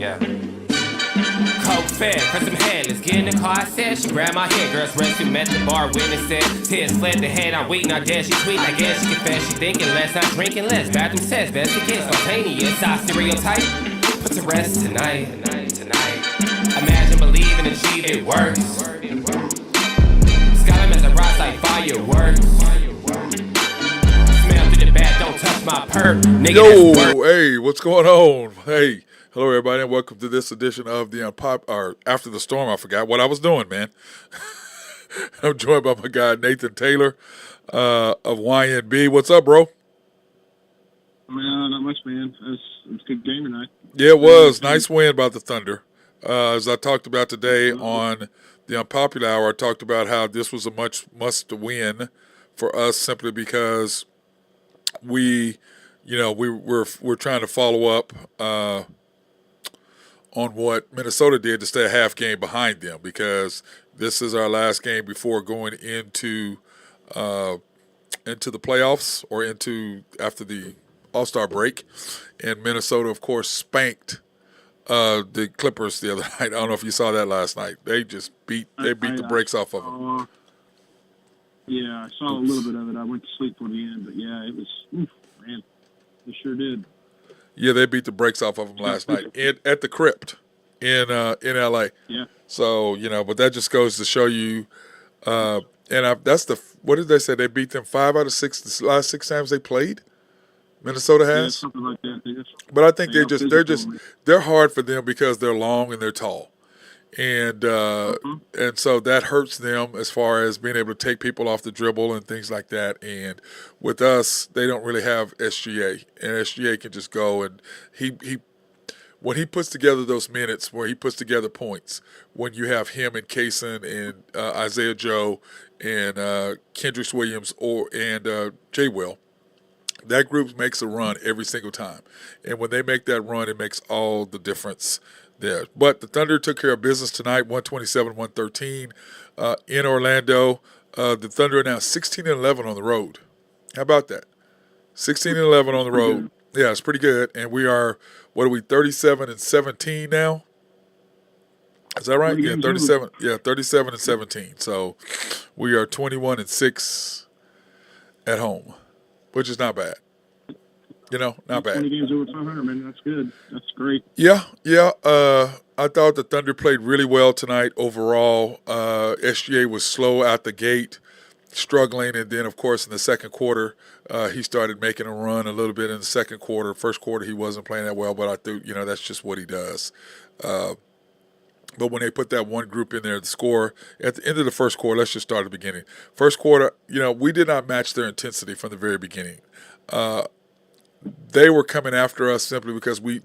Yeah. Coke fed, press some hand, let's get in the car, I said. She grabbed my hand, girls rescue, met the bar, witness said. Tears fled the hand, I'm waiting, I dare, she tweet, I guess she confess, she thinking less, not drinking less. Bathroom says, best to get spontaneous, I stereotype. Put to rest tonight. Imagine, believe, and achieve, it works. Sky them as a rise like fireworks. Smell through the back, don't touch my perp. Nigga, Yo, hey, what's going on? Hey. Hello, everybody, and welcome to this edition of the After the Storm. I forgot what I was doing, man. I'm joined by my guy, Nathan Taylor of YNB. What's up, bro? Man, not much, man. It was a good game tonight. Yeah, it was. Nice win by the Thunder. As I talked about today on the Unpopular Hour, I talked about how this was a must win for us simply because we're trying to follow up on what Minnesota did to stay a half game behind them, because this is our last game before going into the playoffs or after the All-Star break. And Minnesota, of course, spanked the Clippers the other night. I don't know if you saw that last night. They just beat the brakes off of them. Yeah, I saw a little bit of it. I went to sleep for the end, but yeah, it was, man, they sure did. Yeah, they beat the brakes off of them last night at the Crypt in L.A. Yeah. So, but that just goes to show you, what did they say? They beat them 5 out of 6 the last 6 times they played. Minnesota has, yeah, something like that. But I think they're hard for them because they're long and they're tall, and so that hurts them as far as being able to take people off the dribble and things like that. And with us, they don't really have SGA, and SGA can just go, and he when he puts together those minutes, where he puts together points, when you have him and Kaysen and Isaiah Joe and Kendrick Williams and Jay Will, that group makes a run every single time. And when they make that run, it makes all the difference there. But the Thunder took care of business tonight, 127-113 in Orlando. The Thunder are now 16-11 on the road. How about that? 16-11 on the road. Yeah, it's pretty good. And we are, 37-17 now? Is that right? Yeah, 37. Yeah, 37-17. So we are 21-6 at home, which is not bad. Not bad. 20 games over 500, man. That's good. That's great. Yeah. I thought the Thunder played really well tonight overall. SGA was slow out the gate, struggling, and then, of course, in the second quarter, he started making a run a little bit in the second quarter. First quarter, he wasn't playing that well, but I think, that's just what he does. But when they put that one group in there, the score at the end of the first quarter, let's just start at the beginning. First quarter, we did not match their intensity from the very beginning. They were coming after us simply because we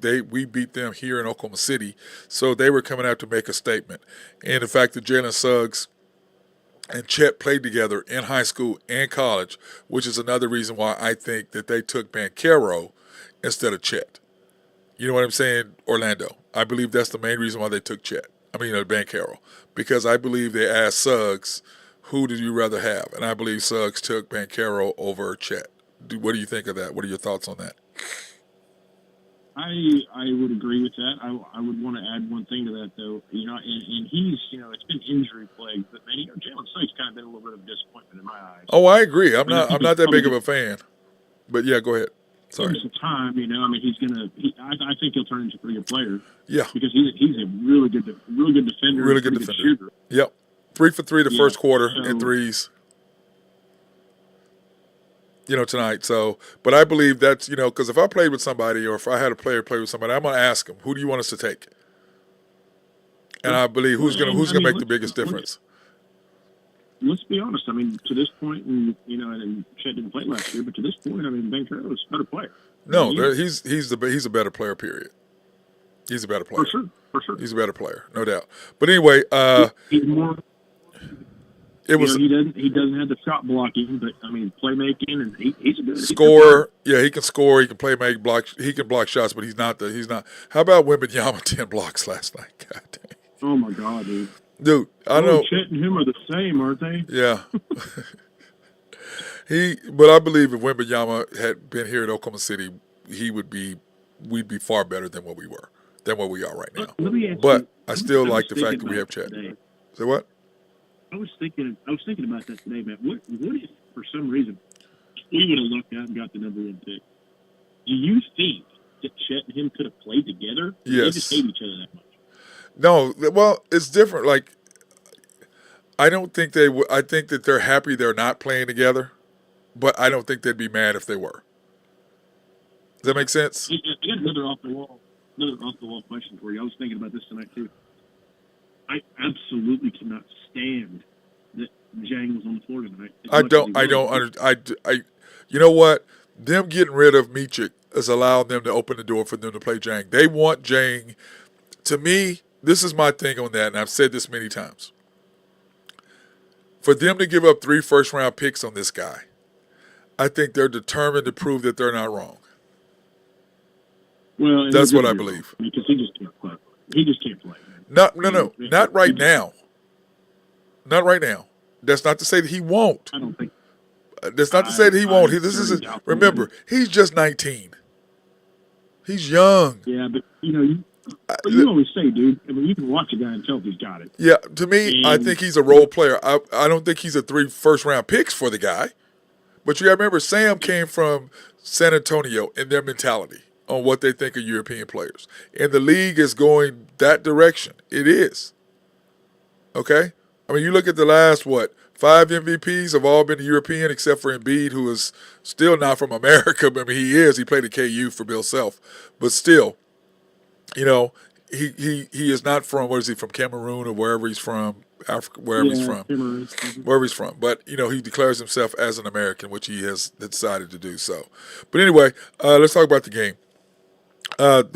beat them here in Oklahoma City, so they were coming out to make a statement. And the fact that Jalen Suggs and Chet played together in high school and college, which is another reason why I think that they took Banchero instead of Chet. You know what I'm saying, Orlando? I believe that's the main reason why they took Banchero, because I believe they asked Suggs, who did you rather have? And I believe Suggs took Banchero over Chet. What do you think of that? What are your thoughts on that? I would agree with that. I would want to add one thing to that, though. And he's, it's been injury plagued, but man, Jalen Suggs kind of been a little bit of a disappointment in my eyes. Oh, I agree. I'm not that big of a fan. But yeah, go ahead. Sorry. Give him some time, he's gonna. I think he'll turn into a pretty good player. Yeah, because he's a really good defender. Really good defender. Shooter. Yep, 3 for 3 the first quarter in threes. Tonight. So, but I believe that's, because if I played with somebody or if I had a player play with somebody, I'm going to ask him, who do you want us to take? And I believe who's going to make the biggest difference. Let's be honest. To this point, and Chet didn't play last year, but to this point, Banchero is a better player. No, he's a better player. Period. He's a better player. For sure. He's a better player, no doubt. But anyway, he's more. He doesn't have the shot blocking, but playmaking, and he's a good scorer. Yeah, he can score. He can block. He can block shots, but he's not. How about Wembanyama 10 blocks last night? God dang. Oh my God, dude. Dude, I know. Chet and him are the same, aren't they? Yeah. But I believe if Wembanyama had been here at Oklahoma City, we'd be far better than what we were. than what we are right now. Let me ask But you, I still was like the fact thinking that we have about Chet. today. Say what? I was thinking about that today, man. What if, for some reason, we would have lucked out and got the number 1 pick? Do you think that Chet and him could have played together? Yes. They just hate each other that much. No, well, it's different. Like, I don't think they would. I think that they're happy they're not playing together, but I don't think they'd be mad if they were. Does that make sense? I got another off the wall question for you. I was thinking about this tonight too. I absolutely cannot stand that Jang was on the floor tonight. You know what? Them getting rid of Michik has allowed them to open the door for them to play Jang. They want Jang. To me, this is my thing on that, and I've said this many times. For them to give up 3 first-round picks on this guy, I think they're determined to prove that they're not wrong. Well, that's what I believe. Because he just can't play. He just can't play. No, not right now. Not right now. That's not to say that he won't. I don't think. That's not to say that he won't. Remember, he's just 19. He's young. Yeah, but you always say, dude. I mean, you can watch a guy and tell if he's got it. Yeah, to me, I think he's a role player. I don't think he's a 3 first-round picks for the guy. But you got to remember, Sam came from San Antonio in their mentality on what they think of European players. And the league is going that direction. It is. Okay? I mean, you look at the last, 5 MVPs have all been European except for Embiid, who is still not from America. I mean, he is. He played at KU for Bill Self. But still, he is not from, from Cameroon or wherever he's from, Africa, wherever he's from. Wherever he's from. But, he declares himself as an American, which he has decided to do so. But anyway, let's talk about the game.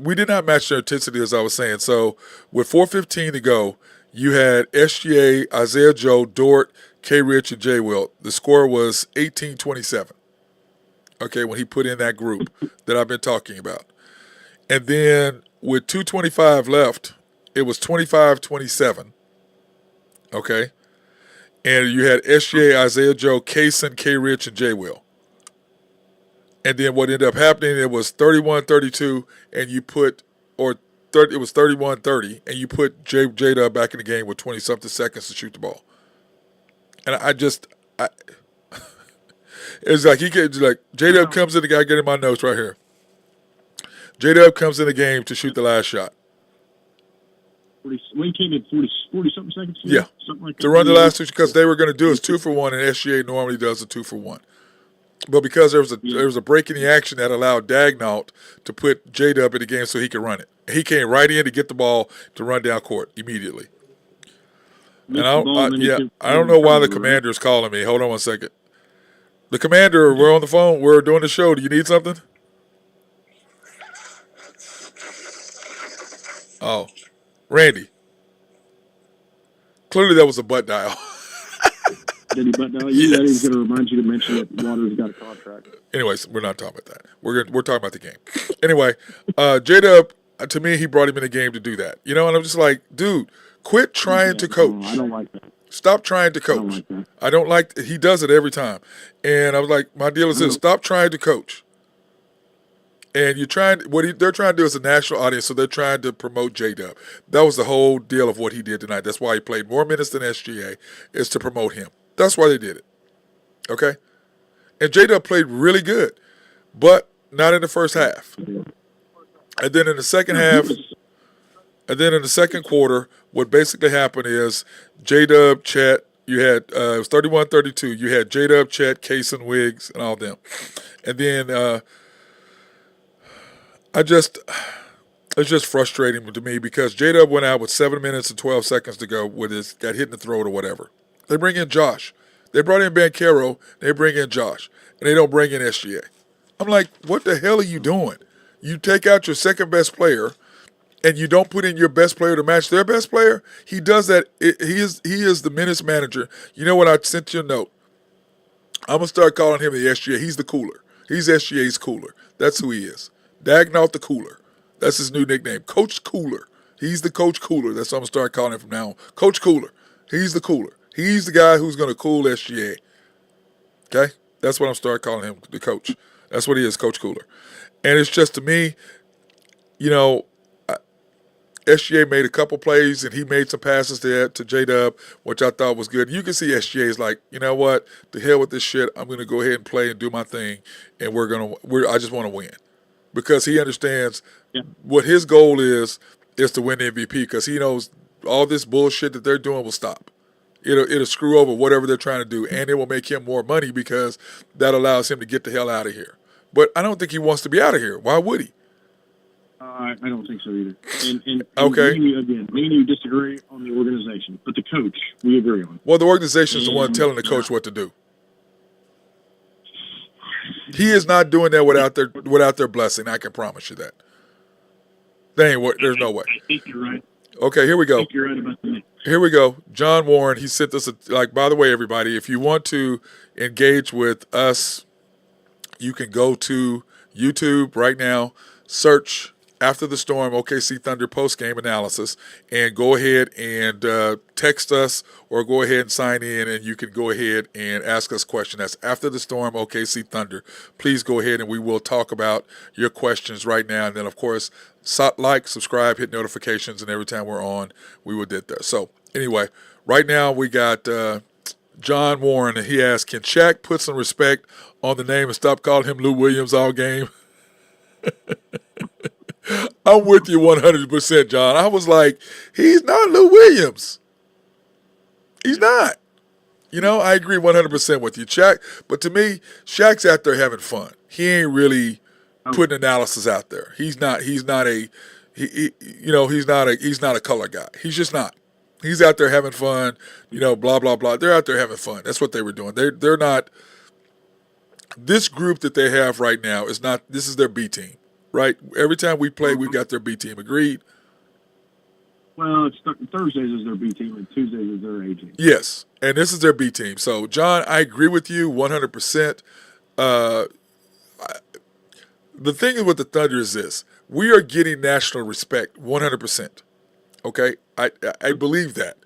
We did not match their intensity, as I was saying. So with 4:15 to go, you had SGA, Isaiah Joe, Dort, K. Rich, and J. Will. The score was 18-27. Okay, when he put in that group that I've been talking about. And then with 2:25 left, it was 25-27. Okay? And you had SGA, Isaiah Joe, Kaysen, K. Rich, and J. Will. And then what ended up happening, it was 31-32, and you put, it was 31-30, and you put J-Dub back in the game with 20-something seconds to shoot the ball. And it's like J-Dub comes in, the guy getting my notes right here. J-Dub comes in the game to shoot the last shot. When he came in 40-something seconds? Yeah. Something like that. To run the last 2, because they were going to do is 2 for 1, and SGA normally does a 2 for 1. But because there was a break in the action that allowed Dagnault to put J-Dub in the game so he could run it. He came right in to get the ball to run down court immediately. And I don't know why the commander is calling me. Hold on 1 second. The commander, we're on the phone. We're doing the show. Do you need something? Oh, Randy. Clearly that was a butt dial. Did he butt dial you? Yes. That he was going to remind you to mention that Waters got a contract. Anyways, we're not talking about that. We're talking about the game. Anyway, J-Dub, to me, he brought him in the game to do that. And I'm just like, dude, quit trying to coach. No, I don't like that. Stop trying to coach. I don't like he does it every time. And I was like, my deal is this, stop trying to coach. And they're trying to do is a national audience, so they're trying to promote J-Dub. That was the whole deal of what he did tonight. That's why he played more minutes than SGA, is to promote him. That's why they did it. Okay? And J-Dub played really good, but not in the first half. And then in the second half, and then in the second quarter, what basically happened is J-Dub, Chet, you had, it was 31-32. You had J-Dub, Chet, Kaysen, Wiggs, and all them. And then it's just frustrating to me because J-Dub went out with 7 minutes and 12 seconds to go got hit in the throat or whatever. They bring in Josh. They brought in Banchero. They bring in Josh. And they don't bring in SGA. I'm like, what the hell are you doing? You take out your second best player and you don't put in your best player to match their best player? He does that. He is the minutes manager. You know what? I sent you a note. I'm going to start calling him the SGA. He's the cooler. He's SGA's cooler. That's who he is. Dagnault the cooler. That's his new nickname. Coach Cooler. He's the Coach Cooler. That's what I'm going to start calling him from now on. Coach Cooler. He's the cooler. He's the guy who's going to cool SGA. Okay? That's what I'm start calling him, the coach. That's what he is, Coach Cooler. And it's just, to me, SGA made a couple plays, and he made some passes to J-Dub, which I thought was good. You can see SGA is like, you know what? To hell with this shit. I'm going to go ahead and play and do my thing, and I just want to win. Because he understands what his goal is to win the MVP, because he knows all this bullshit that they're doing will stop. It'll screw over whatever they're trying to do, and it will make him more money because that allows him to get the hell out of here. But I don't think he wants to be out of here. Why would he? I don't think so either. And okay. Me and you disagree on the organization, but the coach we agree on. Well, the organization is the one telling the coach what to do. He is not doing that without their blessing. I can promise you that. There's no way. I think you're right. Okay, here we go. I think you're right about that. Here we go. John Warren, he sent us by the way, everybody, if you want to engage with us, you can go to YouTube right now, search After the Storm OKC Thunder post-game analysis, and go ahead and text us or go ahead and sign in, and you can go ahead and ask us questions. That's After the Storm OKC Thunder. Please go ahead and we will talk about your questions right now. And then, of course, like, subscribe, hit notifications, and every time we're on, we will get there. So, anyway, right now we got John Warren, and he asked, can Shaq put some respect on the name and stop calling him Lou Williams all game? I'm with you 100%, John. I was like, he's not Lou Williams. He's not. I agree 100% with you, Shaq. But to me, Shaq's out there having fun. He ain't really putting analysis out there. He's not a color guy. He's just not. He's out there having fun. Blah blah blah. They're out there having fun. That's what they were doing. They're not. This group that they have right now is not. This is their B team. Right? Every time we play, we've got their B team. Agreed? Well, it's Thursdays is their B team and Tuesdays is their A team. Yes, and this is their B team. So, John, I agree with you 100%. The thing with the Thunder is this. We are getting national respect 100%. Okay? I believe that.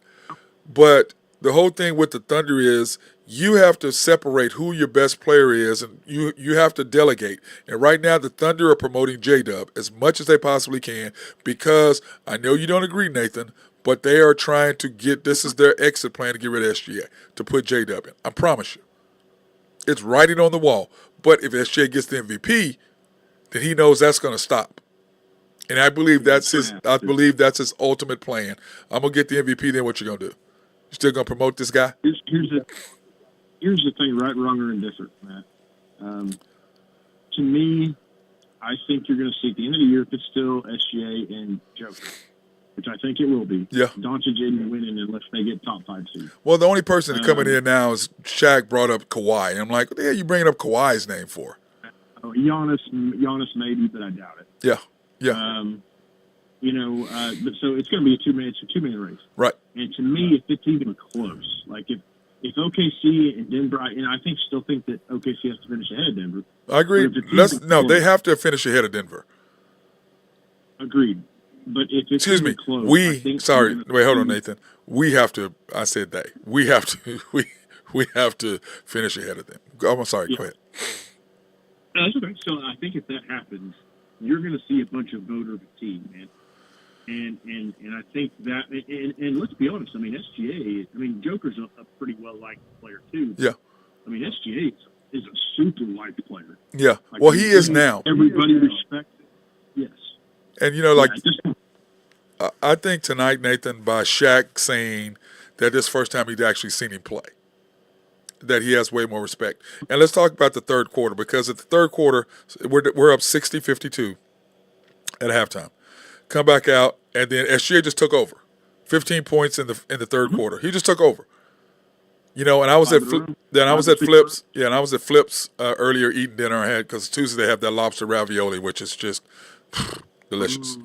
But the whole thing with the Thunder is you have to separate who your best player is, and you have to delegate. And right now, the Thunder are promoting J-Dub as much as they possibly can, because I know you don't agree, Nathan, but they are trying to this is their exit plan to get rid of SGA, to put J-Dub in. I promise you. It's writing on the wall. But if SGA gets the MVP, then he knows that's going to stop. And I believe that's his ultimate plan. I'm going to get the MVP, then what you going to do? You still going to promote this guy? Here's the thing, right, wrong, or indifferent, Matt. To me, I think you're going to see at the end of the year, if it's still SGA and Joker, which I think it will be. Yeah. Doncic isn't winning unless they get top 5 seed. Well, the only person coming in now is Shaq brought up Kawhi. And I'm like, what the hell are you bringing up Kawhi's name for? Giannis maybe, but I doubt it. Yeah. But so it's going to be a two-man race. Right. And to me, if it's even close, like if OKC and Denver, and I still think that OKC has to finish ahead of Denver. I agree. They have to finish ahead of Denver. Agreed. But if it's close, hold on, Nathan. We have to. I said they. We have to. We have to finish ahead of them. I'm sorry. Yeah. Go ahead. No, that's okay. So I think if that happens, you're going to see a bunch of voter fatigue, man. And I think that, and let's be honest, SGA, Joker's a pretty well-liked player, too. Yeah. SGA is a super liked player. Yeah. Well, he is now. Everybody respects it. Yes. And, I think tonight, Nathan, by Shaq saying that this first time he'd actually seen him play, that he has way more respect. And let's talk about the third quarter, because at the third quarter, we're up 60-52 at halftime. Come back out, and then SGA just took over. 15 points in the third quarter. He just took over. And I was at Flips. Yeah, and I was at Flips earlier eating dinner. I had, because Tuesday they have that lobster ravioli, which is just delicious.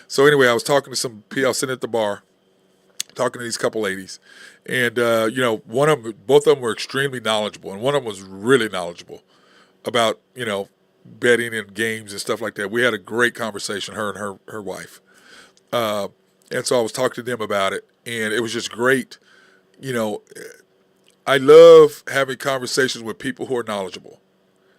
So anyway, I was talking to some people. I was sitting at the bar, talking to these couple ladies, and both of them were extremely knowledgeable, and one of them was really knowledgeable about betting and games and stuff like that. We had a great conversation, her and her wife. And so I was talking to them about it, and it was just great. I love having conversations with people who are knowledgeable,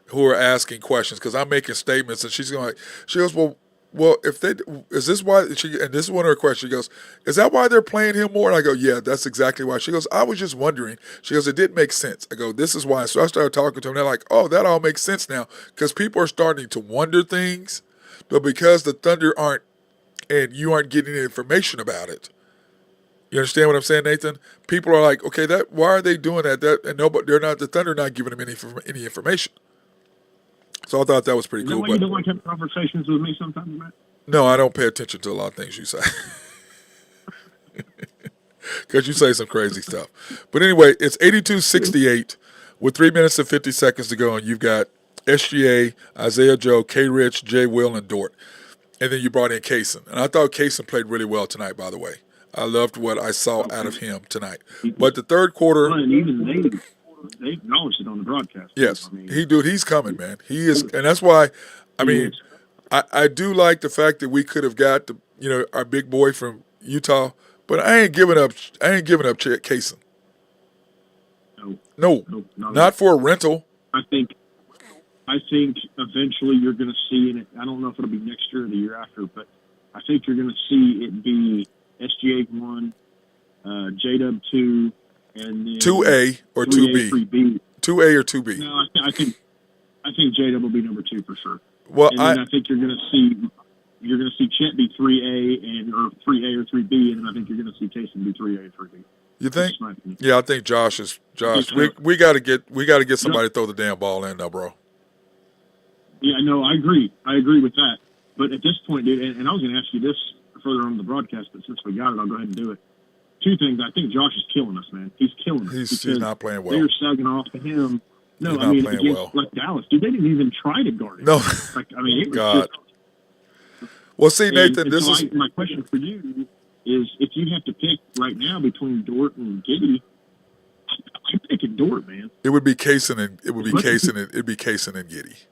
who are asking questions, because I'm making statements, and she goes, well, well, if they is this why and this is one of her questions. She goes, is that why they're playing him more? And I go, yeah, that's exactly why. She goes, I was just wondering. She goes, it didn't make sense. I go, this is why. So I started talking to them. They're like, oh, that all makes sense now because people are starting to wonder things, but because the Thunder aren't and you aren't getting any information about it. You understand what I'm saying, Nathan? People are like, okay, that why are they doing that? That and nobody, they're not. The Thunder not giving them any information. So I thought that was pretty Is that cool. why you don't like having conversations with me sometimes, Matt? No, I don't pay attention to a lot of things you say. Because you say some crazy stuff. But anyway, it's 82-68 with 3 minutes and 50 seconds to go, and you've got SGA, Isaiah Joe, K. Rich, Jay Will, and Dort. And then you brought in Kaysen. And I thought Kaysen played really well tonight, by the way. I loved what I saw out of him tonight. But the third quarter... Well, and even they acknowledged it on the broadcast. Yes, I mean, he's coming, man. He is, and that's why, I mean, I do like the fact that we could have got our big boy from Utah, but I ain't giving up Kaysen. No, not for a rental. I think eventually you're going to see, and I don't know if it'll be next year or the year after, but I think you're going to see it be SGA 1, J-Dub 2, and then 2A or 2B. 3B. 2A or 2B. No, I think J-Dub will be number 2 for sure. Well, and then I think you're going to see Chet be 3A or 3A or 3B, and then I think you're going to see Kaysen be 3A or 3B. You think? Yeah, I think Josh. We got to get somebody to throw the damn ball in, though, bro. Yeah, no, I agree. I agree with that. But at this point, dude, and I was going to ask you this further on the broadcast, but since we got it, I'll go ahead and do it. 2 things. I think Josh is killing us, man. He's killing us. He's not playing well. They're sagging off to him. No, I mean, against like Dallas, dude, they didn't even try to guard him. No. Like, I mean, it was God. Just, well, see, Nathan, my question for you is if you have to pick right now between Dort and Giddey, I'm picking Dort, man. It would be Kaysen and Giddey.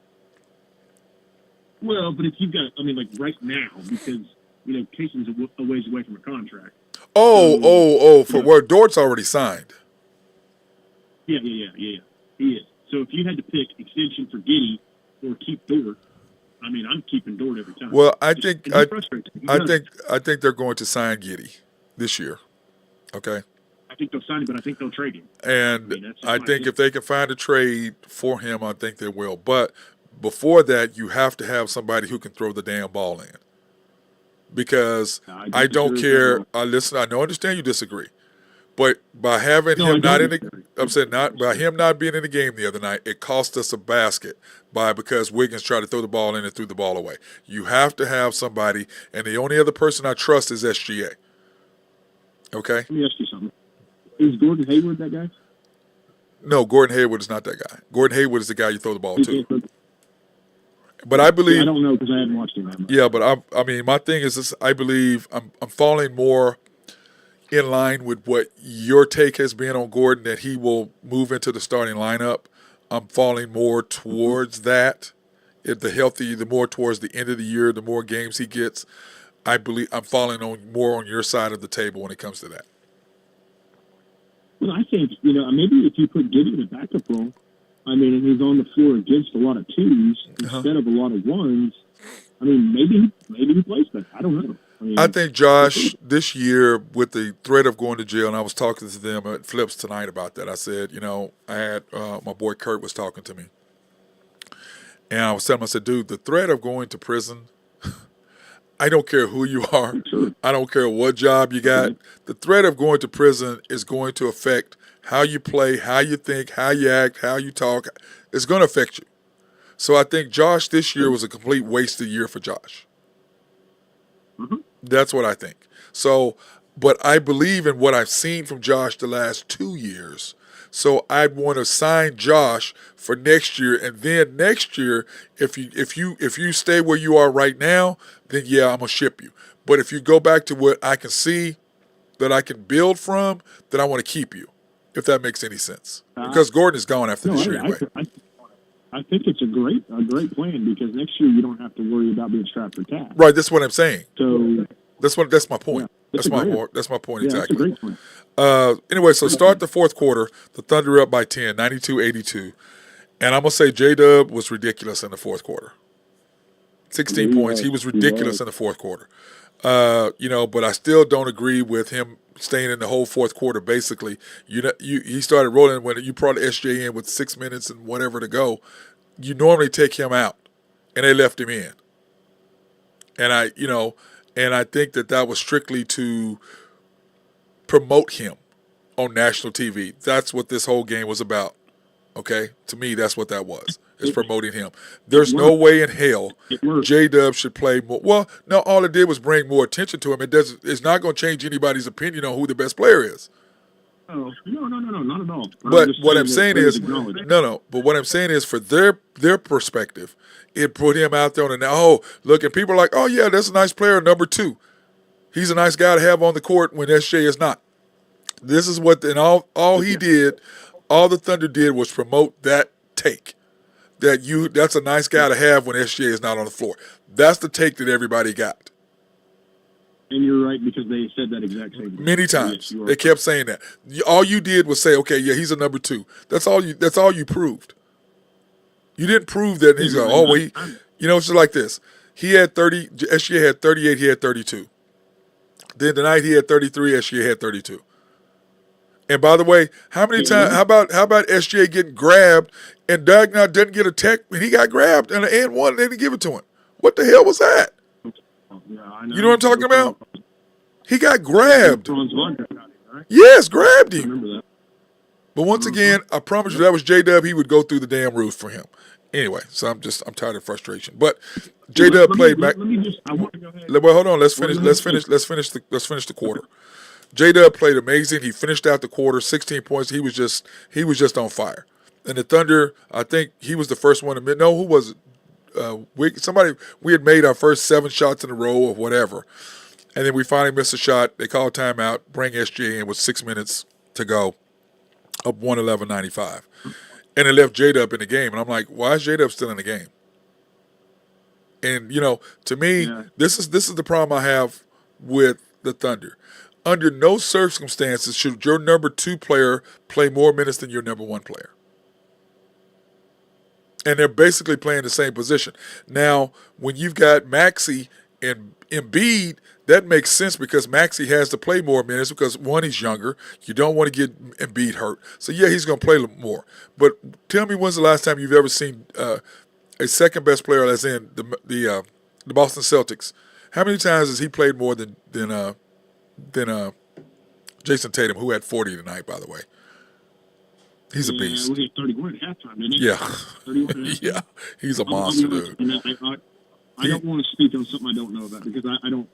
Well, but if you've got, I mean, like right now, because Kaysen's a ways away from a contract. For where Dort's already signed. Yeah, he is. So if you had to pick extension for Giddey or keep Dort, I mean, I'm keeping Dort every time. Well, I think they're going to sign Giddey this year. Okay. I think they'll sign him, but I think they'll trade him. And I think if they can find a trade for him, I think they will. But before that, you have to have somebody who can throw the damn ball in. Because I don't care. I understand you disagree. But by having him not in by him not being in the game the other night, it cost us a basket because Wiggins tried to throw the ball in and threw the ball away. You have to have somebody, and the only other person I trust is SGA. Okay? Let me ask you something. Is Gordon Hayward that guy? No, Gordon Hayward is not that guy. Gordon Hayward is the guy you throw the ball to. But I believe... I don't know because I haven't watched him that much. Yeah, but I mean, my thing is this, I believe I'm falling more in line with what your take has been on Gordon, that he will move into the starting lineup. I'm falling more towards that. The more towards the end of the year, the more games he gets, I believe I'm falling more on your side of the table when it comes to that. Well, I think, maybe if you put Giddey in a backup role, I mean, and he's on the floor against a lot of 2s instead of a lot of 1s, I mean, maybe he plays better. I don't know. I think Josh, this year, with the threat of going to jail, and I was talking to them at Flips tonight about that. I said, I had my boy Kurt was talking to me. And I was telling him, I said, dude, the threat of going to prison, I don't care who you are. I don't care what job you got. The threat of going to prison is going to affect how you play, how you think, how you act, how you talk. It's going to affect you. So I think Josh this year was a complete wasted year for Josh. Mm-hmm. That's what I think. So, but I believe in what I've seen from Josh the last 2 years. So I'd want to sign Josh for next year, and then next year, if you stay where you are right now, then yeah, I'm gonna ship you. But if you go back to what I can see that I can build from, then I want to keep you. If that makes any sense, because Gordon is gone after this year anyway. I think it's a great plan because next year you don't have to worry about being strapped for cap. Right, that's what I'm saying. So that's my point. Yeah, that's my point exactly. That's a great plan. Anyway, so start the fourth quarter. The Thunder up by 10, 92-82. And I'm going to say J-Dub was ridiculous in the fourth quarter. 16 points. He was ridiculous in the fourth quarter. But I still don't agree with him staying in the whole fourth quarter. Basically, he started rolling when you brought SJ in with 6 minutes and whatever to go. You normally take him out, and they left him in. And I think that was strictly to promote him on national TV. That's what this whole game was about. Okay, to me, that's what that was. Is promoting him. There's no way in hell J-Dub should play more. Well, no, all it did was bring more attention to him. It's not going to change anybody's opinion on who the best player is. Oh, no, not at all. But what I'm saying is, But what I'm saying is, for their perspective, it put him out there on look, and people are like, oh yeah, that's a nice player, number 2. He's a nice guy to have on the court when SJ is not. This is what, and all he did, all the Thunder did was promote that take. That's a nice guy to have when SJ is not on the floor. That's the take that everybody got. And you're right, because they said that exact same thing. Many times. They kept saying that. All you did was say, okay, yeah, he's a number 2. That's all you proved. You didn't prove that he's it's just like this. He had 30, SJ had 38, he had 32. Then tonight he had 33, SJ had 32. And by the way, how many times? How about SJ getting grabbed and Dagnott didn't get a tech and he got grabbed and the and one they didn't give it to him? What the hell was that? Yeah, I know. You know what I'm talking about? He got grabbed. Right? Yes, grabbed him. I remember that. But once again, I promise you that was J-Dub. He would go through the damn roof for him. Anyway, so I'm tired of frustration. But J-Dub played back. Let me just. I want to go ahead. Well, hold on. Let's finish the quarter. J-Dub played amazing. He finished out the quarter, 16 points. He was just on fire. And the Thunder, I think he was the first one to admit. No, who was it? We had made our first 7 shots in a row or whatever. And then we finally missed a shot. They called timeout, bring SJ in with 6 minutes to go, up 111-95. And it left J-Dub in the game. And I'm like, why is J-Dub still in the game? And, to me, this is the problem I have with the Thunder. Under no circumstances should your number 2 player play more minutes than your number 1 player. And they're basically playing the same position. Now, when you've got Maxey and Embiid, that makes sense because Maxey has to play more minutes because, one, he's younger. You don't want to get Embiid hurt. So, yeah, he's going to play more. But tell me when's the last time you've ever seen a second-best player that's in the Boston Celtics. How many times has he played more than Jason Tatum, who had 40 tonight, by the way? He's a beast. He had 31 at halftime, didn't he? Yeah. 31 at halftime. Yeah, he's a monster, dude. I don't want to speak on something I don't know about because I don't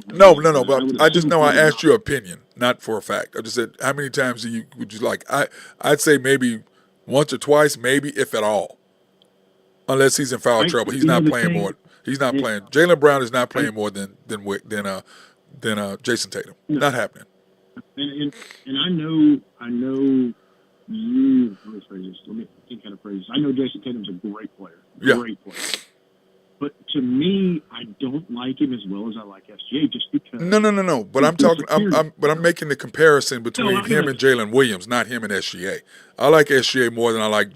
know. No. But I just know I asked your opinion, not for a fact. I just said, how many times would you like? I'd say maybe once or twice, maybe if at all, unless he's in foul trouble. He's not playing more. He's not playing. Jaylen Brown is not playing more than Jason Tatum. No. Not happening. And I know you. Let me phrase this. Let me think how to phrase this. I know Jason Tatum's a great player. Great player. But to me, I don't like him as well as I like SGA just because. No. But I'm talking. I'm making the comparison between him and Jalen Williams, not him and SGA. I like SGA more than I like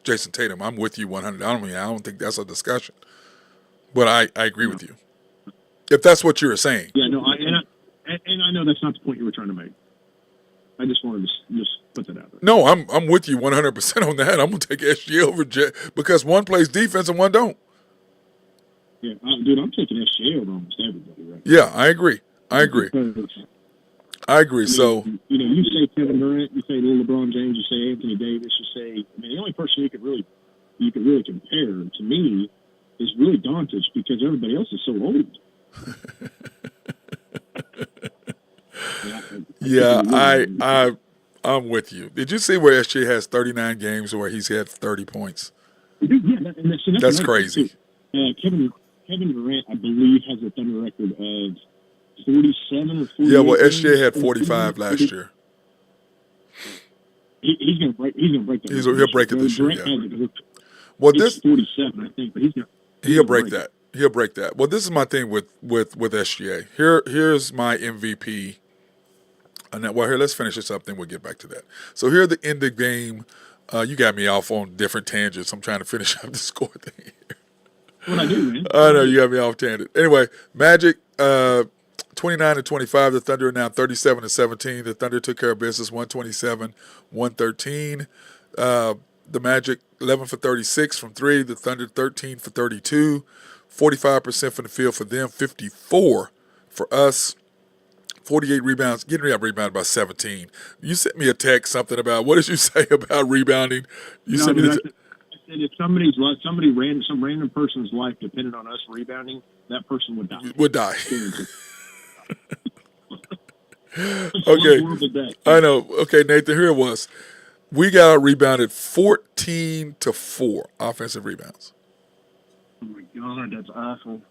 Jason Tatum. I'm with you 100. I don't think that's a discussion. But I agree with you. If that's what you were saying. Yeah, no, and I know that's not the point you were trying to make. I just wanted to just put that out there. No, I'm with you 100% on that. I'm gonna take SGA over because one plays defense and one don't. Yeah, dude, I'm taking SGA over almost everybody right now. Yeah, I agree. So you say Kevin Durant, you say little LeBron James, you say Anthony Davis, you say the only person you could really compare to me is really Doncic because everybody else is so old. I'm with you. Did you see where SJ has 39 games where he's had 30 points? Yeah, that's crazy. Kevin Durant, I believe, has a Thunder record of 47 or 48. Yeah, well, SJ had 45 last year. He's going to break that. He'll break it this year. Yeah. Well, this 47, I think, but he'll break that. He'll break that. Well, this is my thing with SGA. Here's my MVP. And here, let's finish this up, then we'll get back to that. So here at the end of the game, you got me off on different tangents. I'm trying to finish up the score thing here. What I do, man. I know you got me off tangent. Anyway, Magic 29-25. The Thunder are now 37-17. The Thunder took care of business 127-113. The Magic 11 for 36 from three. The Thunder 13 for 32. 45% from the field for them. 54 for us. 48 rebounds. Getting rebounded by 17. You sent me a text something about, what did you say about rebounding? You No, sent me dude, the I said if some random person's life depended on us rebounding, that person would die. would die. It's Okay. one horrible day. I know. Okay, Nathan, here it was. We got out rebounded 14-4 offensive rebounds. Oh my God, that's awful.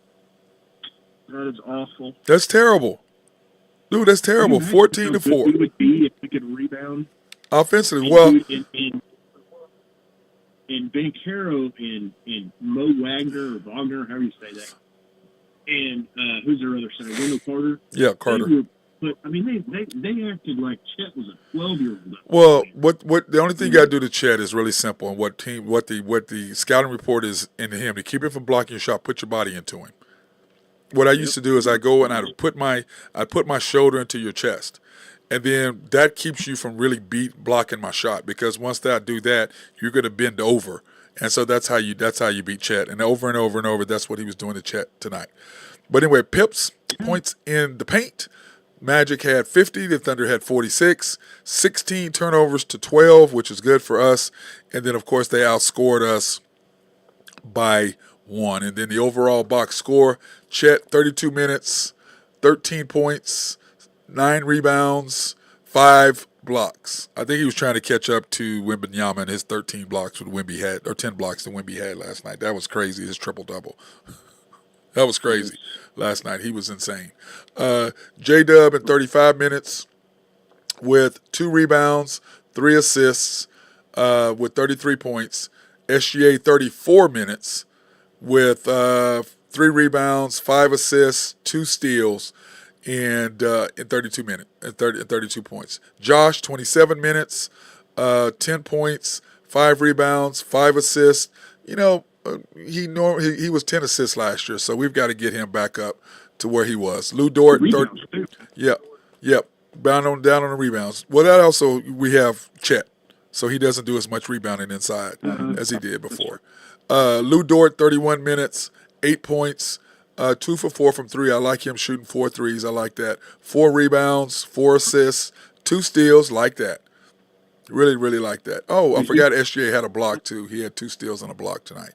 That is awful. That's terrible. Dude, that's terrible. Can you imagine how 14-4 good we would be if we could rebound. offensively. And Well, dude, and Bankero and Mo Wagner or Wagner, however you say that, and who's their other center, Wendell Carter. yeah, Carter. They acted like Chet was a 12-year-old. Well, what the only thing you got to do to Chet is really simple, and what the scouting report is into him to keep him from blocking your shot. Put your body into him. What I used to do is I go and I'd put my shoulder into your chest, and then that keeps you from really blocking my shot, because once I do that, you're going to bend over, and so that's how you beat Chet, and over and over and over. That's what he was doing to Chet tonight. But anyway, Pips points in the paint. Magic had 50, the Thunder had 46, 16 turnovers to 12, which is good for us. And then, of course, they outscored us by 1. And then the overall box score, Chet, 32 minutes, 13 points, 9 rebounds, 5 blocks. I think he was trying to catch up to Wembanyama and his 13 blocks with Wemby had, or 10 blocks that Wemby had last night. That was crazy, his triple-double. That was crazy last night. He was insane. J-Dub in 35 minutes with 2 rebounds, 3 assists, with 33 points. SGA 34 minutes with 3 rebounds, 5 assists, 2 steals, and in 32 minutes, and 32 points. Josh 27 minutes, 10 points, 5 rebounds, 5 assists. You know, he was 10 assists last year, so we've got to get him back up to where he was. Lou Dort, yep, down on the rebounds. Well, that also we have Chet, so he doesn't do as much rebounding inside as he did before. Lou Dort, 31 minutes, 8 points, 2 for 4 from 3. I like him shooting 4 threes. I like that. 4 rebounds, 4 assists, 2 steals. Like that. Really, really like that. Oh, I forgot SGA had a block too. He had 2 steals on a block tonight.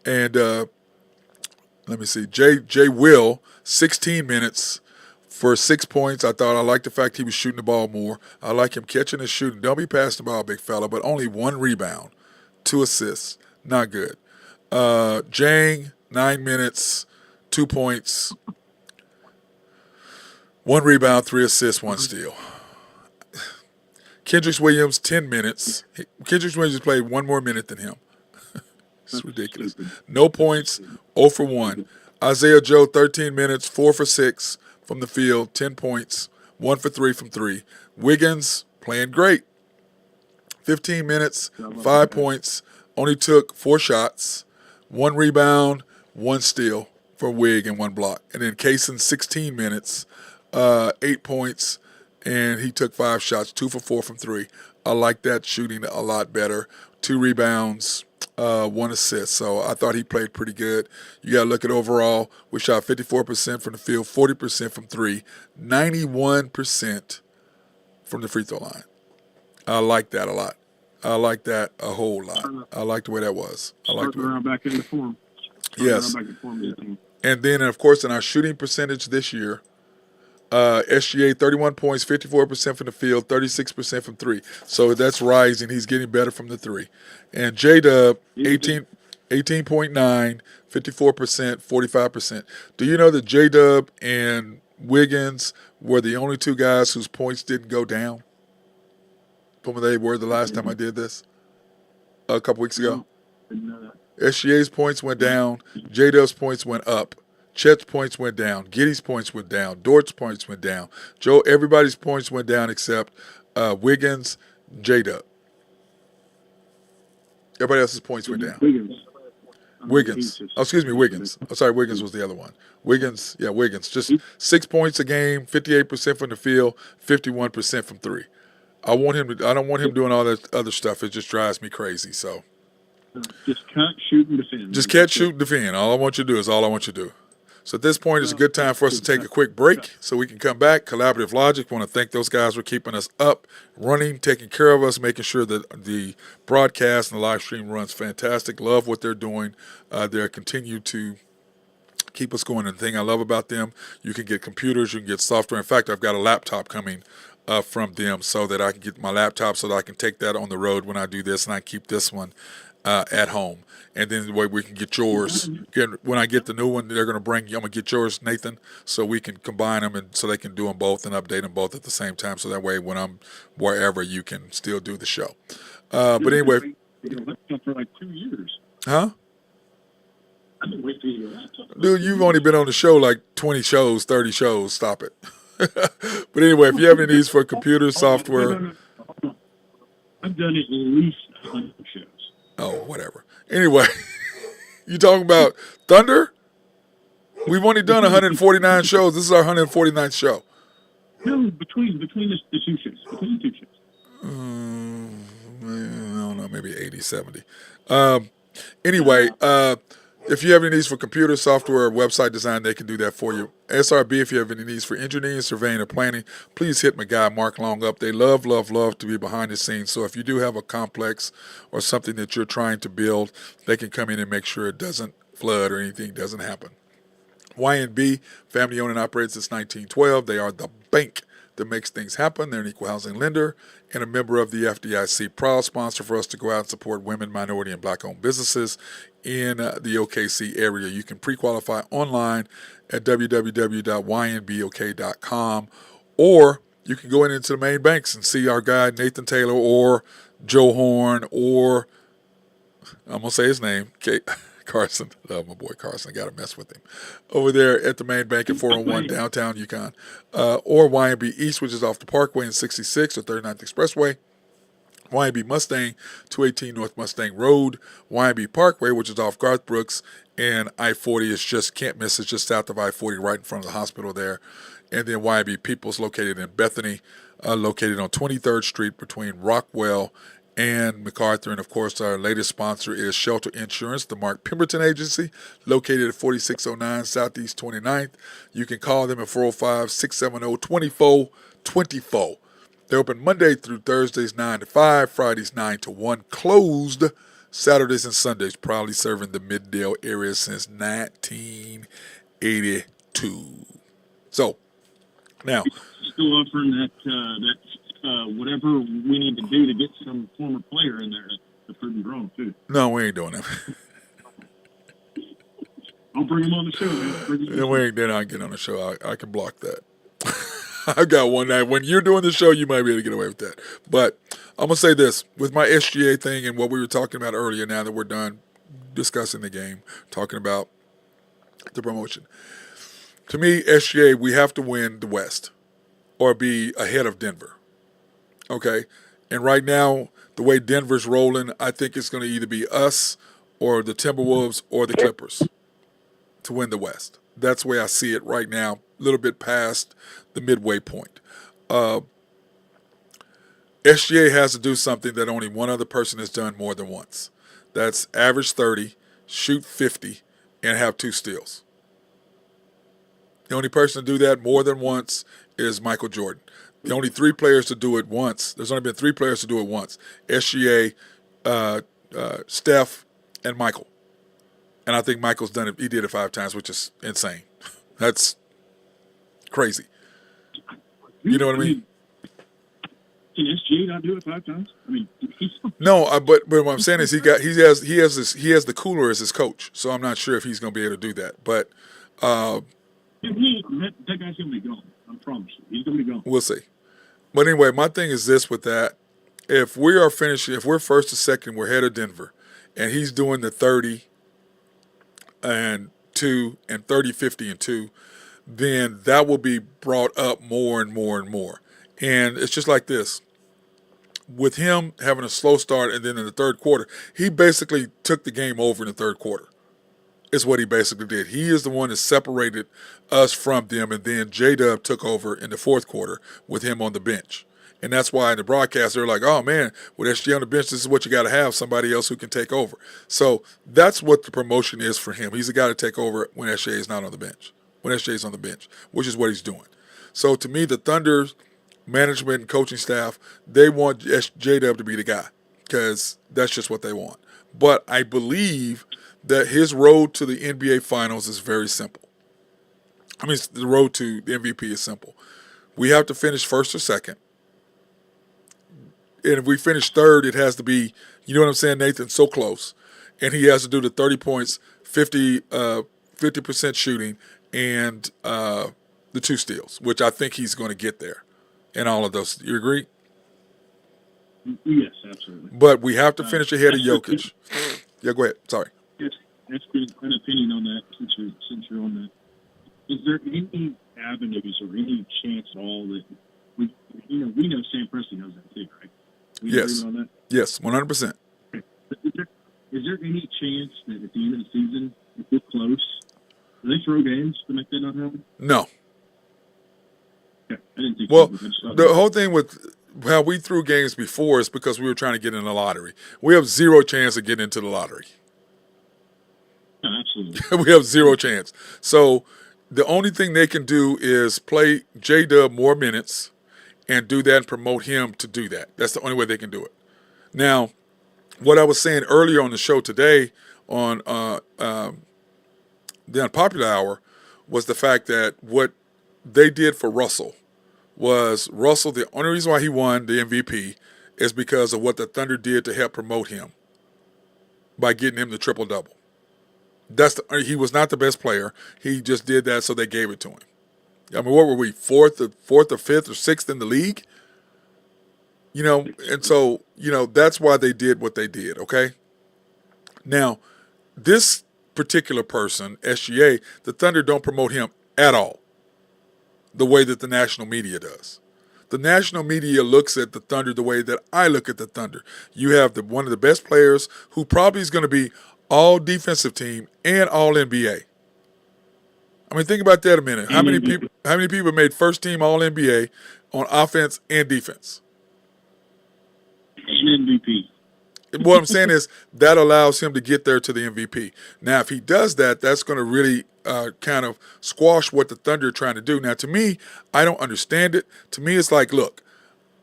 And let me see. Jay Will, 16 minutes for 6 points. I like the fact he was shooting the ball more. I like him catching and shooting. Don't be passing the ball, big fella, but only 1 rebound, 2 assists. Not good. Jang, 9 minutes, 2 points, 1 rebound, 3 assists, 1 steal. Kendrick Williams, 10 minutes. Kendrick Williams played 1 more minute than him. It's ridiculous. No points, 0 for 1. Isaiah Joe, 13 minutes, 4 for 6 from the field, 10 points, 1 for 3 from 3. Wiggins, playing great. 15 minutes, 5 points, only took 4 shots, 1 rebound, 1 steal for Wig and 1 block. And then Kaysen, 16 minutes, 8 points, and he took 5 shots, 2 for 4 from 3. I like that shooting a lot better. 2 rebounds, 1 assist. So I thought he played pretty good. You got to look at overall. We shot 54% from the field, 40% from 3, 91% from the free throw line. I like that a lot. I like that a whole lot. I like the way that was. I like around back into form. Yes. And then, of course, in our shooting percentage this year, SGA 31 points, 54% from the field, 36% from 3. So that's rising. He's getting better from the 3. And J-Dub, 18.9, 54%, 45%. Do you know that J-Dub and Wiggins were the only 2 guys whose points didn't go down from where they were the last time I did this a couple weeks ago? SGA's points went down. J-Dub's points went up. Chet's points went down. Giddey's points went down. Dort's points went down. Everybody's points went down except Wiggins, J-Dub. Everybody else's points went down. Wiggins. Wiggins. Oh, excuse me, Wiggins. I'm sorry, Wiggins was the other one. Wiggins. Just 6 points a game, 58% from the field, 51% from three. I don't want him doing all that other stuff. It just drives me crazy. So just cut, shoot, and defend. just catch, shoot, and defend. All I want you to do is all I want you to do. So at this point, it's a good time for us to take a quick break so we can come back. Collaborative Logic, want to thank those guys for keeping us up, running, taking care of us, making sure that the broadcast and the live stream runs fantastic. Love what they're doing. They're continue to keep us going. And the thing I love about them, you can get computers, you can get software. In fact, I've got a laptop coming from them so that I can get my laptop so that I can take that on the road when I do this, and I keep this one at home. And then the way we can get yours. When I get the new one, they're going to bring you. I'm going to get yours, Nathan, so we can combine them and so they can do them both and update them both at the same time. So that way, when I'm wherever, you can still do the show. But anyway, for like 2 years. Huh? I've been waiting for you to get a laptop. Dude, you've only been on the show like 20 shows, 30 shows. Stop it. But anyway, if you have any needs for computer software, No. I've done it at least 100 shows. oh, whatever. Anyway, you talking about Thunder? We've only done 149 shows. This is our 149th show. No, between the two shows. Between the two shows. I don't know, maybe 80, 70. Anyway, if you have any needs for computer software or website design, they can do that for you. SRB, if you have any needs for engineering, surveying, or planning, please hit my guy, Mark Long, up. They love to be behind the scenes. So if you do have a complex or something that you're trying to build, they can come in and make sure it doesn't flood or anything doesn't happen. YNB, family owned and operated since 1912. They are the bank that makes things happen. They're an equal housing lender and a member of the FDIC, proud sponsor for us to go out and support women, minority, and black-owned businesses in the OKC area. You can pre-qualify online at www.ynbok.com, or you can go into the main banks and see our guy Nathan Taylor or Joe Horn or, I'm going to say his name, Carson. Love my boy Carson. I got to mess with him. Over there at the main bank at 401 downtown Yukon. Or YNB East, which is off the Parkway in 66 or 39th Expressway. YNB Mustang, 218 North Mustang Road. YNB Parkway, which is off Garth Brooks. And I-40 is just, can't miss, it's just south of I-40 right in front of the hospital there. And then YNB Peoples located in Bethany, located on 23rd Street between Rockwell and MacArthur. And of course, our latest sponsor is Shelter Insurance, the Mark Pemberton Agency, located at 4609 Southeast 29th. You can call them at 405-670-2424. They're open Monday through Thursdays 9 to 5, Fridays 9 to 1, closed Saturdays and Sundays, proudly serving the Middale area since 1982. So, now, still offering that whatever we need to do to get some former player in there to prove them wrong, too. No, we ain't doing that. I'll bring him on the show, man. They're not getting on the show. I can block that. I got one night. When you're doing the show, you might be able to get away with that. But I'm going to say this. With my SGA thing and what we were talking about earlier, now that we're done discussing the game, talking about the promotion. To me, SGA, we have to win the West or be ahead of Denver. Okay? And right now, the way Denver's rolling, I think it's going to either be us or the Timberwolves or the Clippers to win the West. That's the way I see it right now, a little bit past the midway point. SGA has to do something that only one other person has done more than once. That's average 30, shoot 50, and have 2 steals. The only person to do that more than once is Michael Jordan. The only 3 players to do it once, there's only been 3 players to do it once, SGA, Steph, and Michael. And I think Michael's done it, he did it 5 times, which is insane. That's crazy. You know what I mean? Can SGA not do it 5 times? I mean, no, but what I'm saying is he has the cooler as his coach, so I'm not sure if he's going to be able to do that. But that guy's going to be gone. I promise you, he's going to be gone. We'll see. But anyway, my thing is this with that: if we're first or second, we're ahead of Denver, and he's doing the 30 and 2 and 30, 50 and 2, then that will be brought up more and more and more. And it's just like this. With him having a slow start and then in the third quarter, he basically took the game over in the third quarter. is what he basically did. He is the one that separated us from them, and then J-Dub took over in the fourth quarter with him on the bench. And that's why in the broadcast they're like, oh man, with SJ on the bench, this is what you got to have, somebody else who can take over. So that's what the promotion is for him. He's the guy to take over when SJ is not on the bench, when SJ is on the bench, which is what he's doing. So to me, the Thunder's management and coaching staff, they want J-Dub to be the guy because that's just what they want. But I believe that his road to the NBA Finals is very simple. I mean, the road to the MVP is simple. We have to finish first or second. And if we finish third, it has to be, you know what I'm saying, Nathan, so close. And he has to do the 30 points, 50% shooting, and the 2 steals, which I think he's going to get there in all of those. You agree? Yes, absolutely. But we have to finish ahead of Jokic. Yeah, go ahead. Sorry. That's good. An opinion on that since you're on that. Is there any avenues or any chance at all that we know Sam Presti knows that too, right? Yes. On that? Yes, 100%. Okay. Is there any chance that at the end of the season, if we're close, do they throw games to make that not happen? No. Okay. I didn't think Well, so. the whole thing with how we threw games before is because we were trying to get in the lottery. We have zero chance of getting into the lottery. No, absolutely. We have zero chance. So the only thing they can do is play J-Dub more minutes and do that and promote him to do that. That's the only way they can do it. Now, what I was saying earlier on the show today on the Unpopular Hour was the fact that what they did for Russell was the only reason why he won the MVP is because of what the Thunder did to help promote him by getting him the triple-double. He was not the best player. He just did that, so they gave it to him. I mean, what were we, fourth or fifth or sixth in the league? And so, that's why they did what they did, okay? Now, this particular person, SGA, the Thunder don't promote him at all the way that the national media does. The national media looks at the Thunder the way that I look at the Thunder. You have one of the best players who probably is going to be all defensive team and all NBA. I mean, think about that a minute. How many people made first team all NBA on offense and defense? And MVP. What I'm saying is that allows him to get there to the MVP. Now, if he does that, that's going to really kind of squash what the Thunder are trying to do. Now, to me, I don't understand it. To me, it's like, look,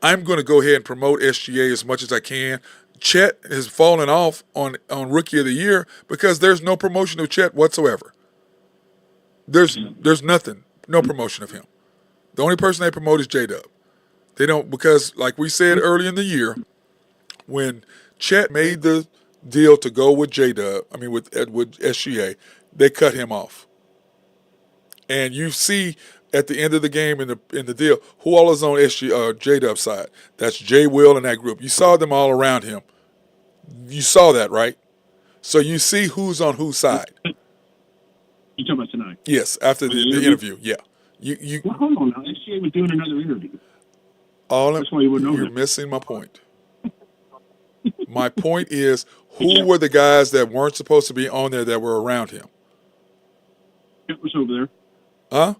I'm going to go ahead and promote SGA as much as I can. Chet has fallen off on Rookie of the Year because there's no promotion of Chet whatsoever. There's nothing, no promotion of him. The only person they promote is J-Dub. They don't, because like we said early in the year, when Chet made the deal to go with J-Dub, with SGA, they cut him off. And you see at the end of the game in the deal, who all is on J-Dub's side? That's J. Will and that group. You saw them all around him. You saw that, right? So you see who's on whose side. You talking about tonight? Yes, after the interview. Yeah. Well, hold on now. SGA was doing another interview. That's why you wouldn't know You're that. missing my point. My point is, who were the guys that weren't supposed to be on there that were around him? It was over there. Huh?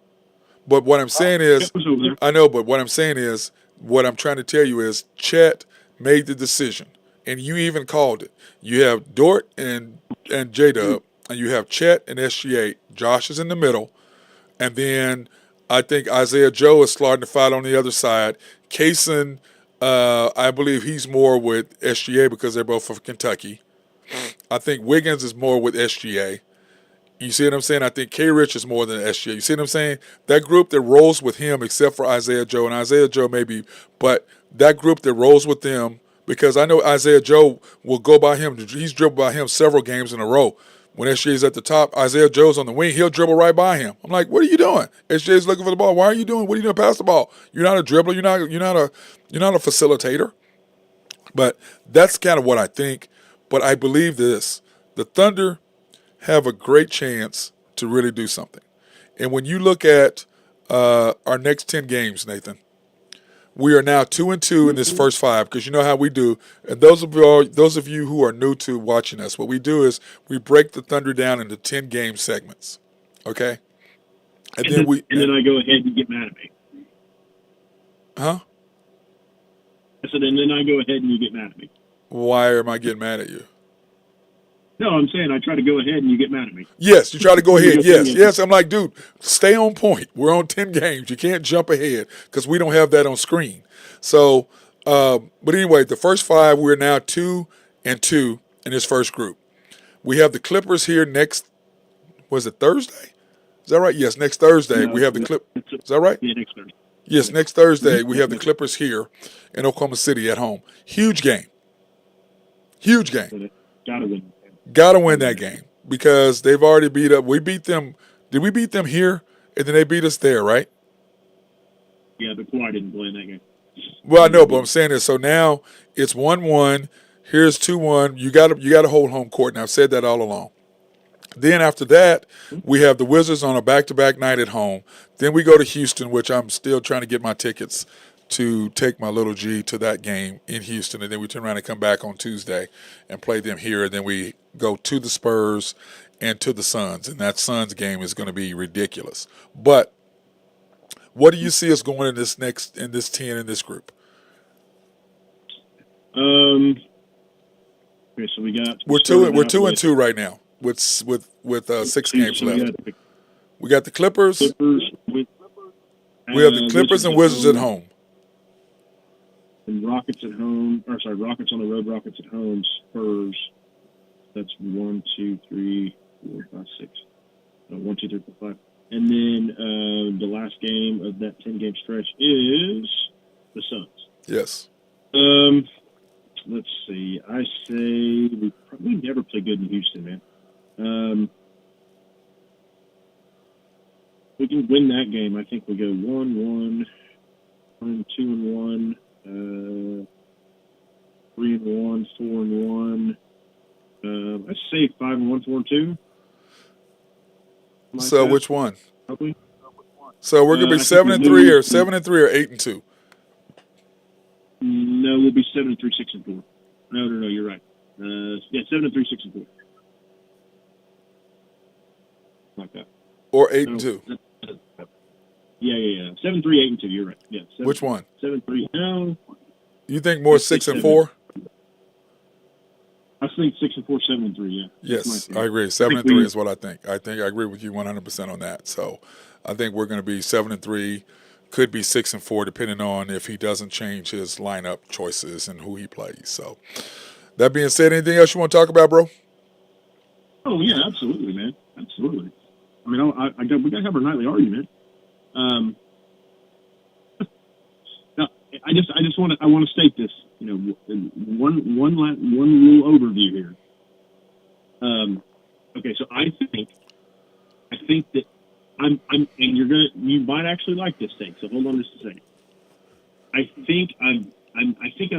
But what I'm saying is, It was over there. I know, but what I'm saying is, what I'm trying to tell you is, Chet made the decision, and you even called it. You have Dort and J-Dub, and you have Chet and SGA. Josh is in the middle, and then I think Isaiah Joe is starting to fight on the other side. Kaysen, I believe he's more with SGA because they're both from Kentucky. I think Wiggins is more with SGA. You see what I'm saying? I think K-Rich is more than SGA. You see what I'm saying? That group that rolls with him, except for Isaiah Joe, and Isaiah Joe maybe, but that group that rolls with them, because I know Isaiah Joe will go by him. He's dribbled by him several games in a row. When SGA's at the top, Isaiah Joe's on the wing, he'll dribble right by him. I'm like, what are you doing? SGA's looking for the ball. Why are you doing? What are you doing? Pass the ball. You're not a dribbler. You're not a facilitator. But that's kind of what I think. But I believe this: the Thunder have a great chance to really do something. And when you look at our next 10 games, Nathan, We are now 2-2 in this first 5 because you know how we do. And those of you who are new to watching us, what we do is we break the Thunder down into 10-game segments. Okay, and then I go ahead and get mad at me. Huh? I said, and then I go ahead and you get mad at me. Why am I getting mad at you? No, I'm saying I try to go ahead and you get mad at me. Yes, you try to go ahead. Yes. I'm like, dude, stay on point. We're on 10 games. You can't jump ahead because we don't have that on screen. So, but anyway, the first 5, we're now 2-2 in this first group. We have the Clippers here next, was it Thursday? Is that right? Yes, next Thursday we have the Clippers. Is that right? Yeah, next Thursday. Yes, next Thursday we have the Clippers here in Oklahoma City at home. Huge game. Huge game. Gotta win. Got to win that game because they've already beat up. We beat them. Did we beat them here? And then they beat us there, right? Yeah, but Kawhi didn't play in that game. Well, I know, but I'm saying this. So now it's 1-1. Here's 2-1. You got to hold home court. And I've said that all along. Then after that, we have the Wizards on a back-to-back night at home. Then we go to Houston, which I'm still trying to get my tickets to take my little G to that game in Houston. And then we turn around and come back on Tuesday and play them here. And then we go to the Spurs and to the Suns. And that Suns game is going to be ridiculous. But what do you see us going in this 10 in this group? Okay, so we're 2-2 right now with 6 games left. We got the Clippers. We have the Clippers and Wizards at home. And Rockets at home. Rockets on the road. Rockets at home. Spurs. That's 1, 2, 3, 4, 5, 6. 1, 2, 3, 4, 5. And then the last game of that 10-game stretch is the Suns. Yes. Let's see. I say we probably never play good in Houston, man. We can win that game. I think we go 1-1, 2-1, 3-1, 4-1. I say 5-1, 4-2. So which one? Probably. So we're gonna be 7-3 or 7-3 or 8-2. No, we'll be 7-3, 6-4. No, you're right. 7-3, 6-4. Like that. Or 8-2. Yeah. 7-3, 8-2. You're right. Yeah. Which one? 7-3. No. You think more 6-4? I think 6-4, 7-3. Yeah. Yes, I agree. 7-3 is what I think. I agree with you 100% on that. So, I think we're going to be 7-3, could be 6-4, depending on if he doesn't change his lineup choices and who he plays. So, that being said, anything else you want to talk about, bro? Oh yeah, absolutely, man. Absolutely. I mean, we got to have our nightly argument. Now, I just want to state this. You know, one little overview here. Okay, so I think that and you might actually like this thing. So hold on just a second. I think I'm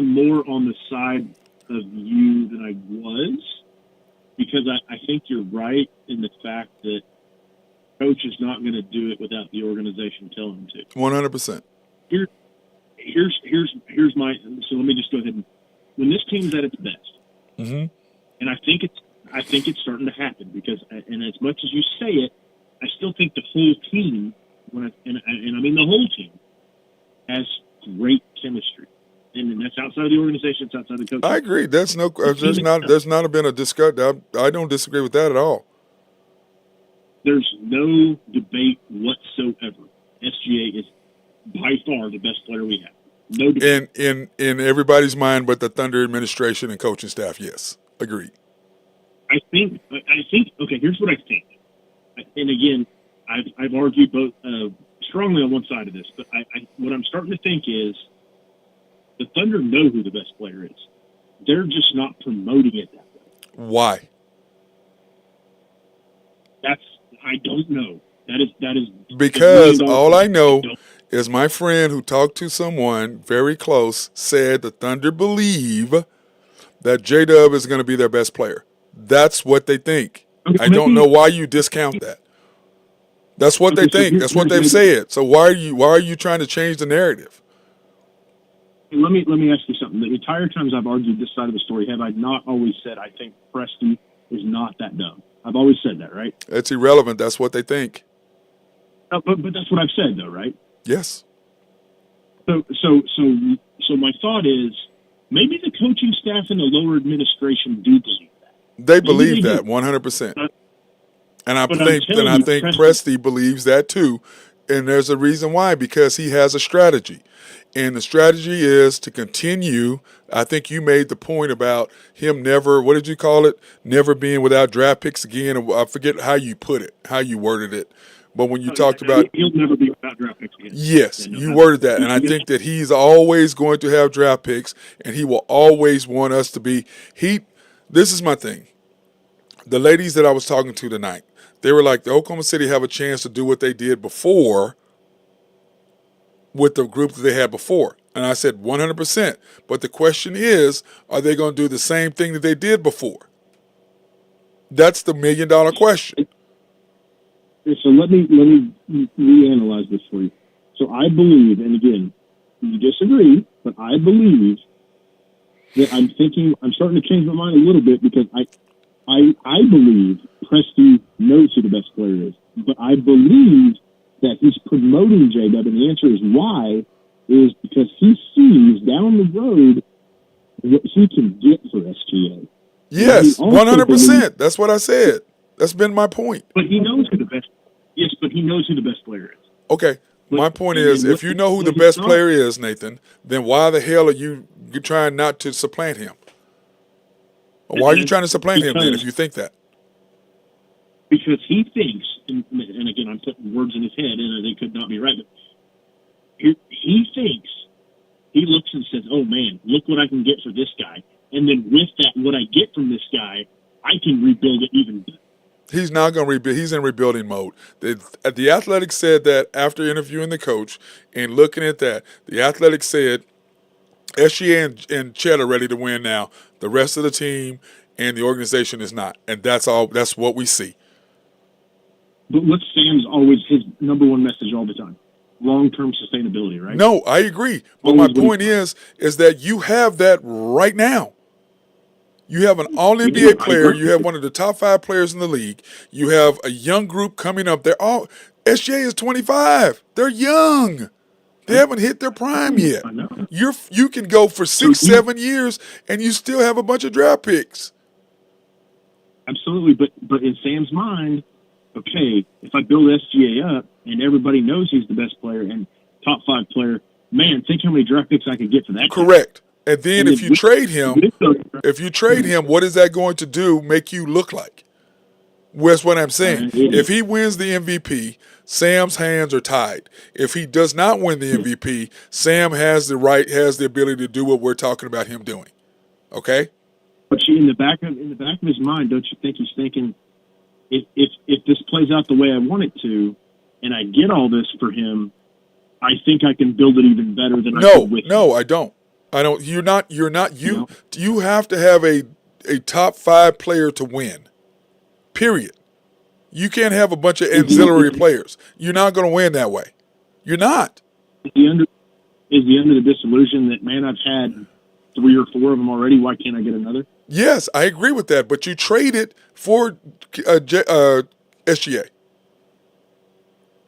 more on the side of you than I was, because I think you're right in the fact that coach is not going to do it without the organization telling him to. 100%. Here's my. So let me just go ahead and, when this team's at its best, mm-hmm. and I think it's starting to happen, because, and as much as you say it, I still think the whole team, and I mean the whole team, has great chemistry, and that's outside of the organization, it's outside of the coach. I agree. There's not been a discussion. I don't disagree with that at all. There's no debate whatsoever. SGA is by far the best player we have. No debate. In everybody's mind, but the Thunder administration and coaching staff, yes, agreed. I think. Okay, here's what I think. And again, I've argued both strongly on one side of this, but what I'm starting to think is the Thunder know who the best player is. They're just not promoting it that way. Why? I don't know. That is because all I know is my friend who talked to someone very close said the Thunder believe that J-Dub is going to be their best player. That's what they think. I don't know why you discount that. That's what they think. That's what they've said. So why are you trying to change the narrative? let me ask you something. The entire times I've argued this side of the story, have I not always said I think Presti is not that dumb? I've always said that, right? It's irrelevant. That's what they think. But that's what I've said, though, right? Yes. So my thought is maybe the coaching staff and the lower administration do believe that. They believe that 100%. And I think Presti believes that too. And there's a reason why, because he has a strategy. And the strategy is to continue. I think you made the point about him never, what did you call it? Never being without draft picks again. I forget how you put it, how you worded it. But when you talked about, he'll never be without draft picks again. Yes, you worded that. And I think that he's always going to have draft picks, and he will always want us to be. This is my thing. The ladies that I was talking to tonight, they were like, the Oklahoma City have a chance to do what they did before with the group that they had before. And I said 100%. But the question is, are they going to do the same thing that they did before? That's the $1 million question. So let me reanalyze this for you. So I believe, and again, you disagree, but I believe that I'm starting to change my mind a little bit, because I believe Presti knows who the best player is, but I believe that he's promoting J-Dub, and the answer is why, is because he sees down the road what he can get for SGA. Yes, 100%. That's what I said. That's been my point. But he knows who the best. Yes, but he knows who the best player is. Okay, my point is, if you know who the best player is, Nathan, then why the hell are you trying not to supplant him? Why are you trying to supplant him then if you think that? Because he thinks, and again, I'm putting words in his head, and they could not be right, but he thinks, he looks and says, oh man, look what I can get for this guy. And then with that, what I get from this guy, I can rebuild it even better. He's not going to rebuild. He's in rebuilding mode. The Athletic said that after interviewing the coach and looking at that, the Athletic said SGA and Chet are ready to win now. The rest of the team and the organization is not. And that's all. That's what we see. But what's Sam's always his number one message all the time? Long-term sustainability, right? No, I agree. But my point is that you have that right now. You have an all-NBA player. You have one of the top 5 players in the league. You have a young group coming up. SGA is 25. They're young. They haven't hit their prime yet. I know. You can go for 6, 7 years, and you still have a bunch of draft picks. Absolutely, but in Sam's mind, okay, if I build SGA up and everybody knows he's the best player and top 5 player, man, think how many draft picks I could get for that. Correct. And then if you trade him, what is that going to do? Make you look like? That's what I'm saying. If he wins the MVP, Sam's hands are tied. If he does not win the MVP, Sam has the ability to do what we're talking about him doing. Okay? But in the back of his mind, don't you think he's thinking, if this plays out the way I want it to, and I get all this for him, I think I can build it even better than I could with him. No, I don't. You have to have a top 5 player to win. Period. You can't have a bunch of ancillary players. You're not going to win that way. You're not. Is he under the disillusion that, man, I've had 3 or 4 of them already, why can't I get another? Yes, I agree with that, but you traded for SGA.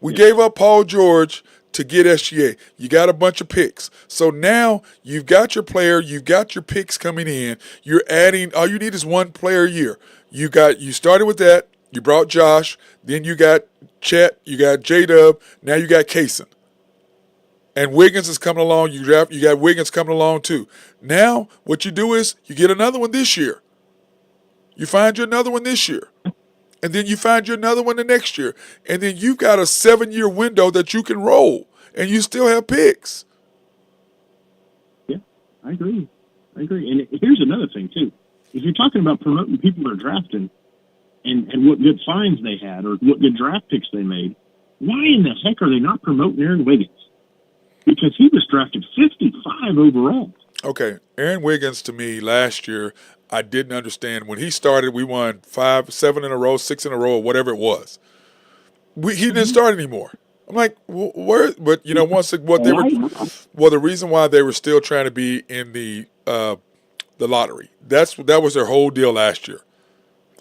We gave up Paul George to get SGA. You got a bunch of picks. So now you've got your player, you've got your picks coming in. You're adding, all you need is one player a year. You started with that, you brought Josh, then you got Chet, you got J-Dub, now you got Kaysen. And Wiggins is coming along. You got Wiggins coming along too. Now what you do is you get another one this year. You find you another one this year. And then you find you another one the next year. And then you've got a 7-year window that you can roll. And you still have picks. Yeah, I agree. And here's another thing, too. If you're talking about promoting people that are drafting and what good finds they had or what good draft picks they made, why in the heck are they not promoting Aaron Wiggins? Because he was drafted 55 overall. Okay, Aaron Wiggins, to me, last year, I didn't understand. When he started, we won 5, 7 in a row, 6 in a row, or whatever it was. He didn't start anymore. I'm like, where? But you know, the reason why they were still trying to be in the lottery. That was their whole deal last year,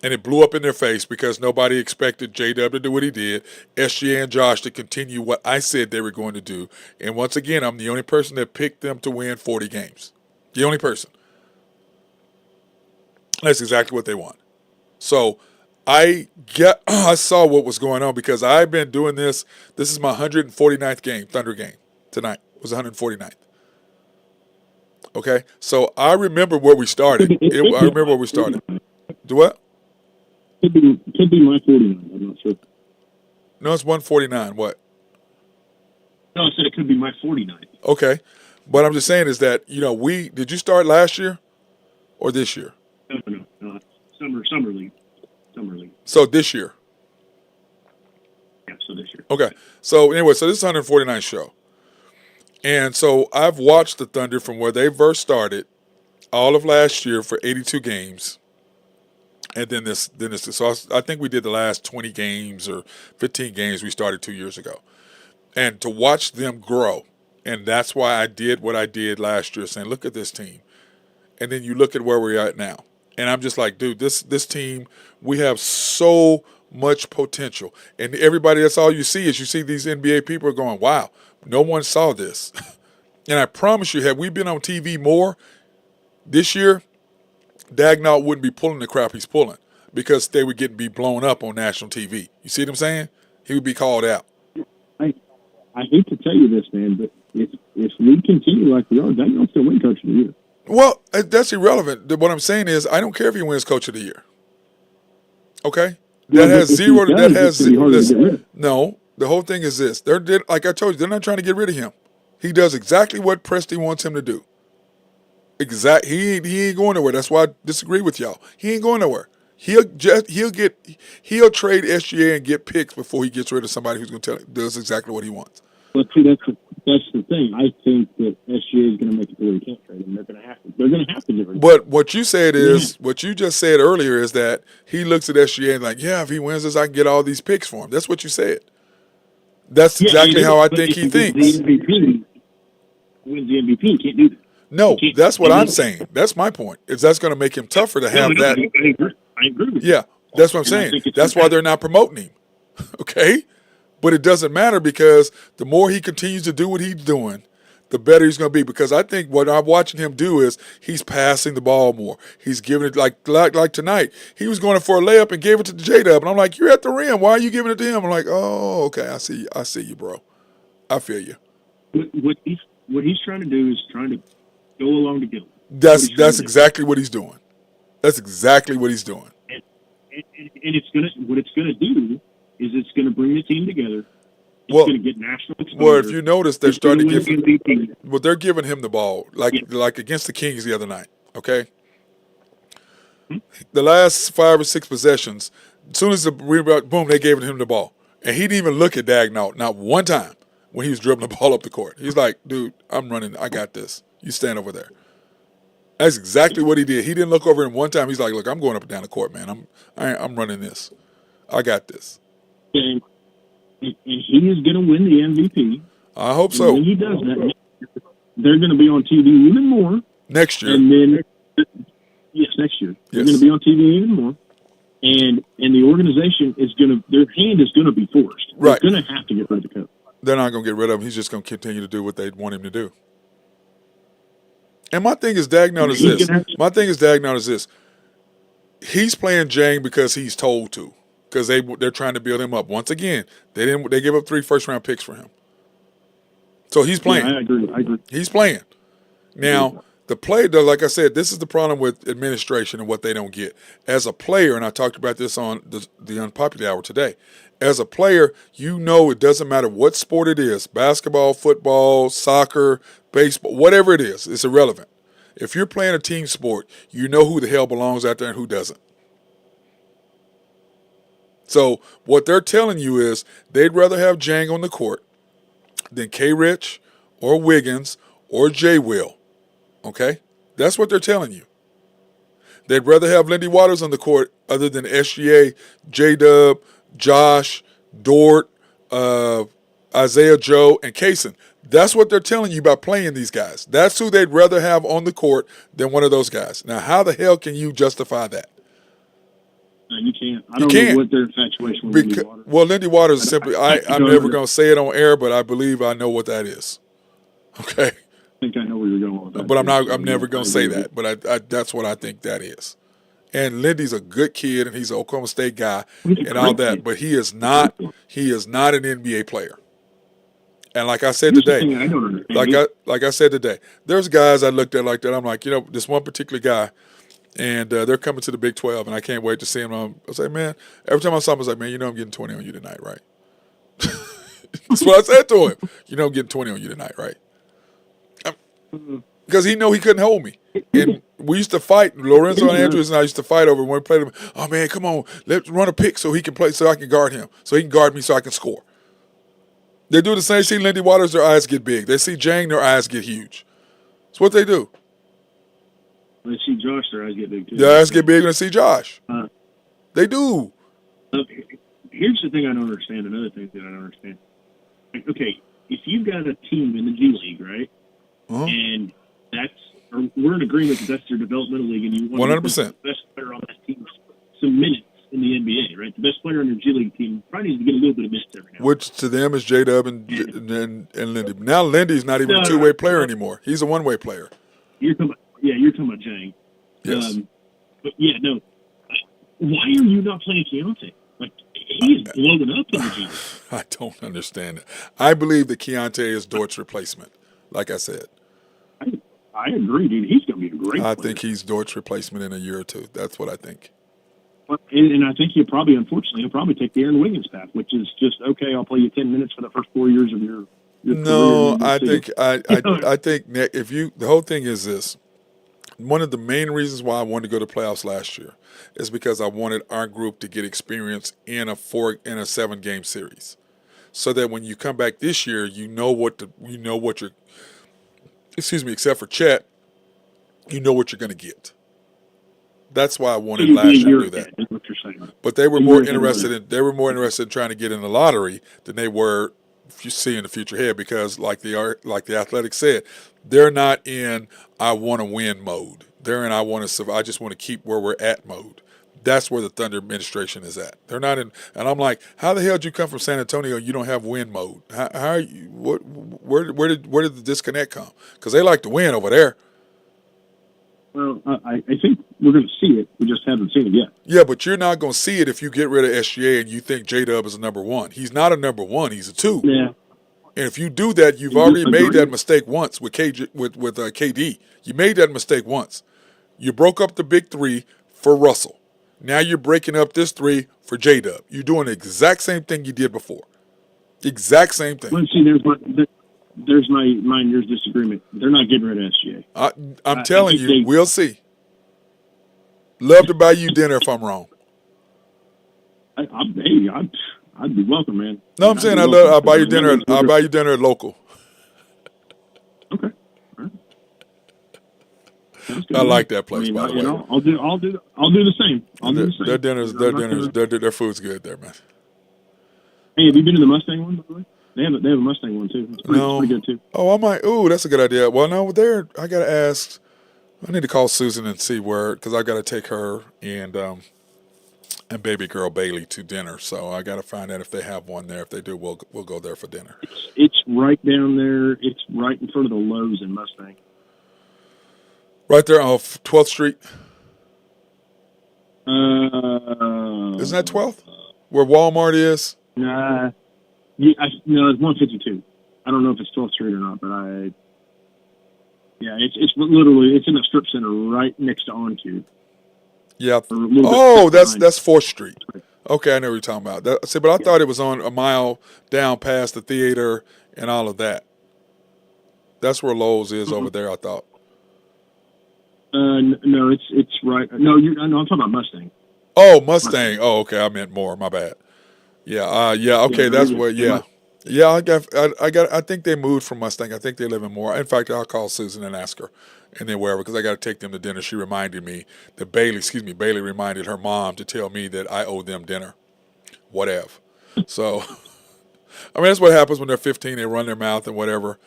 and it blew up in their face because nobody expected J-Dub to do what he did, SGA and Josh to continue what I said they were going to do, and once again, I'm the only person that picked them to win 40 games. The only person. That's exactly what they want. So I saw what was going on because I've been doing this. This is my 149th game, Thunder game. Tonight was 149th. Okay, so I remember where we started. I remember where we started. Do what? Could be my 49. I'm not sure. No, it's 149. What? No, I said it could be my 49. Okay, what I'm just saying is that did you start last year or this year? No. Summer league. So this year. Yeah, so this year. Okay. So anyway, so this is 149th show. And so I've watched the Thunder from where they first started all of last year for 82 games. And then this. So I think we did the last 20 games or 15 games we started 2 years ago. And to watch them grow. And that's why I did what I did last year, saying, look at this team. And then you look at where we're at now. And I'm just like, dude, this team, we have so much potential. And everybody, that's all you see is you see these NBA people going, wow, no one saw this. And I promise you, had we been on TV more this year, Dagnall wouldn't be pulling the crap he's pulling because they would be blown up on national TV. You see what I'm saying? He would be called out. I hate to tell you this, man, but if we continue like we are, Dagnall's still win Coach of the Year. Well, that's irrelevant. What I'm saying is, I don't care if he wins Coach of the Year. Okay, No, the whole thing is this. Like I told you, they're not trying to get rid of him. He does exactly what Presti wants him to do. He ain't going nowhere. That's why I disagree with y'all. He ain't going nowhere. He'll trade SGA and get picks before he gets rid of somebody who's going to does exactly what he wants. But see, that's the thing. I think that SGA is going to make it to where he can't trade him. They're going to have to. They're going to have to give him. But what you just said earlier is that he looks at SGA and like, yeah, if he wins this, I can get all these picks for him. That's what you said. That's exactly how I think he thinks. Wins the MVP, he can't do that. No, that's what I'm saying. That's my point. That's going to make him tougher to have that. I agree with you. Yeah, that's what I'm saying. That's why they're not promoting him. Okay? But it doesn't matter because the more he continues to do what he's doing, the better he's going to be. Because I think what I'm watching him do is he's passing the ball more. He's giving it like tonight. He was going for a layup and gave it to J-Dub. And I'm like, you're at the rim. Why are you giving it to him? I'm like, oh, okay. I see you, bro. I feel you. What he's trying to do is trying to go along to get him. That's exactly what he's doing. That's exactly what he's doing. And what it's gonna do is it's gonna bring the team together. It's gonna get national exposure. Well, if you notice, they're starting to give. Well, they're giving him the ball like against the Kings the other night. Okay. The last 5 or 6 possessions, as soon as the rebound, boom, they gave him the ball, and he didn't even look at Dagnall not one time when he was dribbling the ball up the court. He's like, dude, I'm running. I got this. You stand over there. That's exactly what he did. He didn't look over him one time. He's like, look, I'm going up and down the court, man. I'm running this. I got this. And he is going to win the MVP. I hope so. When he does that, they're going to be on TV even more. Next year. And then, yes, next year. They're going to be on TV even more. And the organization is going to, their hand is going to be forced. Right. They're going to have to get rid of the coach. They're not going to get rid of him. He's just going to continue to do what they want him to do. And my thing is Dagnall is this. He's playing Jang because he's told to. Because they're trying to build him up. Once again, they gave up 3 first-round picks for him. So he's playing. Yeah, I agree. He's playing. Now, the player, like I said, this is the problem with administration and what they don't get. As a player, and I talked about this on the Unpopular Hour today, as a player, it doesn't matter what sport it is, basketball, football, soccer, baseball, whatever it is, it's irrelevant. If you're playing a team sport, you know who the hell belongs out there and who doesn't. So what they're telling you is they'd rather have Jang on the court than K. Rich or Wiggins or J. Will. Okay? That's what they're telling you. They'd rather have Lindy Waters on the court other than SGA, J-Dub, Josh, Dort, Isaiah Joe, and Kaysen. That's what they're telling you by playing these guys. That's who they'd rather have on the court than one of those guys. Now, how the hell can you justify that? No, you can't. I don't know what their infatuation with Lindy Waters. Well, Lindy Waters is simply, I'm never going to say it on air, but I believe I know what that is. Okay? I think I know where you're going with that. But I'm never going to say that. But I that's what I think that is. And Lindy's a good kid, and he's an Oklahoma State guy and all that. But he is not an NBA player. And like I said today, like I said today, there's guys I looked at like that. I'm like, this one particular guy, and they're coming to the Big 12, and I can't wait to see him. I was like, man, every time I saw him, I was like, man, I'm getting 20 on you tonight, right? That's what I said to him. I'm getting 20 on you tonight, right? Because he couldn't hold me. And we used to fight. Lorenzo and Andrews and I used to fight over when we played him. Oh, man, come on. Let's run a pick so he can play, so I can guard him. So he can guard me so I can score. They do the same. See Lindy Waters, their eyes get big. They see Jang, their eyes get huge. That's what they do. When they see Josh, their eyes get big, too. Their eyes get big when they see Josh. They do. Here's the thing I don't understand. Another thing that I don't understand. Okay, if you've got a team in the G League, right, and we're in agreement that that's your developmental league, and you want 100%. the best player on that team some minutes in the NBA, right? The best player on your G League team probably needs to get a little bit of minutes every now. Which to them is J-Dub and Lindy. Now Lindy's not even a two-way player anymore. He's a one-way player. You're talking about Jang. Yes. But yeah, no. Why are you not playing Keontae? Like, he is blowing up in the G League. I don't understand it. I believe that Keontae is Dort's replacement, like I said. I agree, dude. He's going to be a great player. I think he's Dort's replacement in a year or two. That's what I think. And I think he'll probably take the Aaron Wiggins path, which is just, okay, I'll play you 10 minutes for the first 4 years of your No, career. I think Nick, the whole thing is this. One of the main reasons why I wanted to go to playoffs last year is because I wanted our group to get experience in a 7-game series, so that when you come back this year, except for Chet, you know what you're going to get. That's why I wanted last year to do that. Is what you're saying. But they were more interested in trying to get in the lottery than they were seeing the future ahead, because like the Athletics said, they're not in I want to win mode. They're in I just want to keep where we're at mode. That's where the Thunder administration is at. They're not in, and I'm like, how the hell did you come from San Antonio and you don't have win mode? How are you? Where did the disconnect come? Because they like to win over there. Well, I think we're going to see it. We just haven't seen it yet. Yeah, but you're not going to see it if you get rid of SGA and you think J-Dub is a number one. He's not a number one. He's a 2. Yeah. And if you do that, you've already made that mistake once with KD. You made that mistake once. You broke up the big 3 for Russell. Now you're breaking up this 3 for J-Dub. You're doing the exact same thing you did before. Exact same thing. Let's see, there's my and yours disagreement. They're not getting rid of SGA. I'm telling you, we'll see. Love to buy you dinner if I'm wrong. I'd be welcome, man. No, I'm saying I'll buy you dinner. I'll buy you dinner at local. Okay. All right. I like that place, by the way. I'll do the same. Their food's good there, man. Hey, have you been to the Mustang one, by the way? They have a Mustang one too. It's pretty good too. Oh, I might. Ooh, that's a good idea. Well, no, there I gotta ask. I need to call Susan and see because I gotta take her and baby girl Bailey to dinner. So I gotta find out if they have one there. If they do, we'll go there for dinner. It's right down there. It's right in front of the Lowe's in Mustang. Right there off 12th Street. Isn't that 12th? Where Walmart is? Nah. It's 152. I don't know if it's 12th Street or not, but it's literally in a strip center right next to OnQ. Yeah. Oh, that's 4th Street. Okay, I know what you're talking about. But I thought it was on a mile down past the theater and all of that. That's where Lowe's is over there, I thought. No, it's right. No, I'm talking about Mustang. Oh, Mustang. Oh, okay. I meant more. My bad. Yeah. Okay. That's where. Yeah. Yeah. I think they moved from Mustang. I think they live in Moore. In fact, I'll call Susan and ask her, and then wherever, because I got to take them to dinner. She reminded me that Bailey reminded her mom to tell me that I owe them dinner. Whatever. So, I mean, that's what happens when they're 15. They run their mouth and whatever.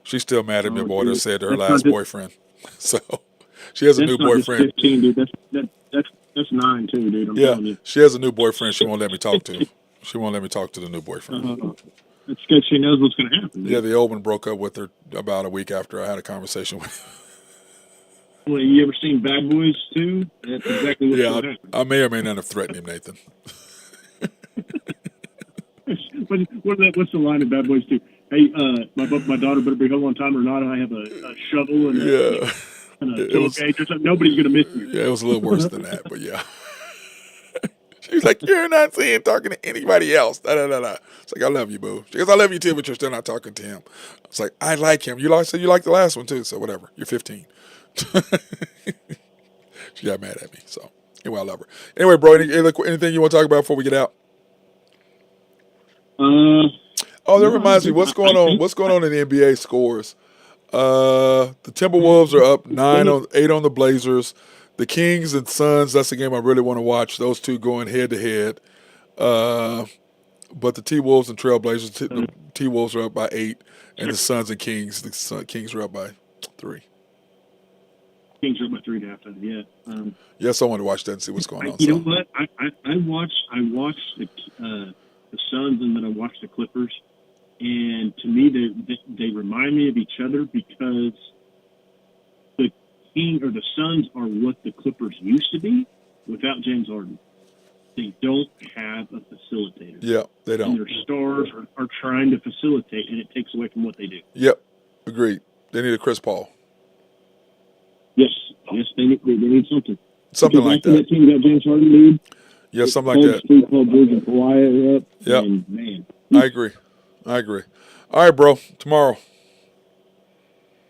She's still mad at me. Oh, Boy, that dude. said to her That's last not boyfriend. So she has a That's new not just boyfriend. 15, dude. That's 9 too, dude. I'm Yeah, telling you. she has a new boyfriend. She won't let me talk to. She won't let me talk to the new boyfriend. That's because she knows what's going to happen. Dude. Yeah, the old one broke up with her about a week after I had a conversation with her. Well, you ever seen Bad Boys 2? That's exactly what's going to happen. I may or may not have threatened him, Nathan. What's the line in Bad Boys 2? Hey, my daughter better be home on time or not. I have a shovel and a tool cage or something. Nobody's going to miss you. Yeah, it was a little worse than that, but yeah. She was like, "You're not talking to anybody else." Da, da, da, da. It's like, "I love you, boo." She goes, "I love you too, but you're still not talking to him." It's like, "I like him. You like the last one too, so whatever. You're 15." She got mad at me. So anyway, I love her. Anyway, bro, anything you want to talk about before we get out? That reminds me. What's going on? What's going on in the NBA scores? The Timberwolves are up 8 on the Blazers. The Kings and Suns, that's the game I really want to watch. Those two going head to head. But the T-Wolves and Trailblazers, the T-Wolves are up by 8, and the Suns and Kings, Kings are up by 3. Kings are up by 3 to halftime. Yeah. Yes, I want to watch that and see what's going on. You know what? I watched the Suns and then I watched the Clippers, and to me they remind me of each other because the Suns are what the Clippers used to be without James Harden. They don't have a facilitator. Yeah, they don't. And their stars are trying to facilitate, and it takes away from what they do. Yep, agreed. They need a Chris Paul. Yes, they need something. Something like that. That team got James Harden lead. Yeah, something like that. Paul George and Kawhi up. Yep. And man, I agree. All right, bro. Tomorrow.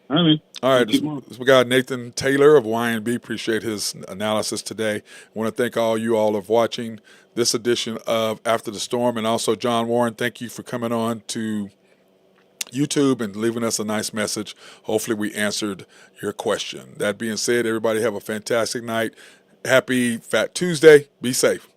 All right, man. All right, this we got Nathan Taylor of YNB. Appreciate his analysis today. I want to thank you all of watching this edition of After the Storm, and also John Warren. Thank you for coming on to YouTube and leaving us a nice message. Hopefully, we answered your question. That being said, everybody have a fantastic night. Happy Fat Tuesday. Be safe.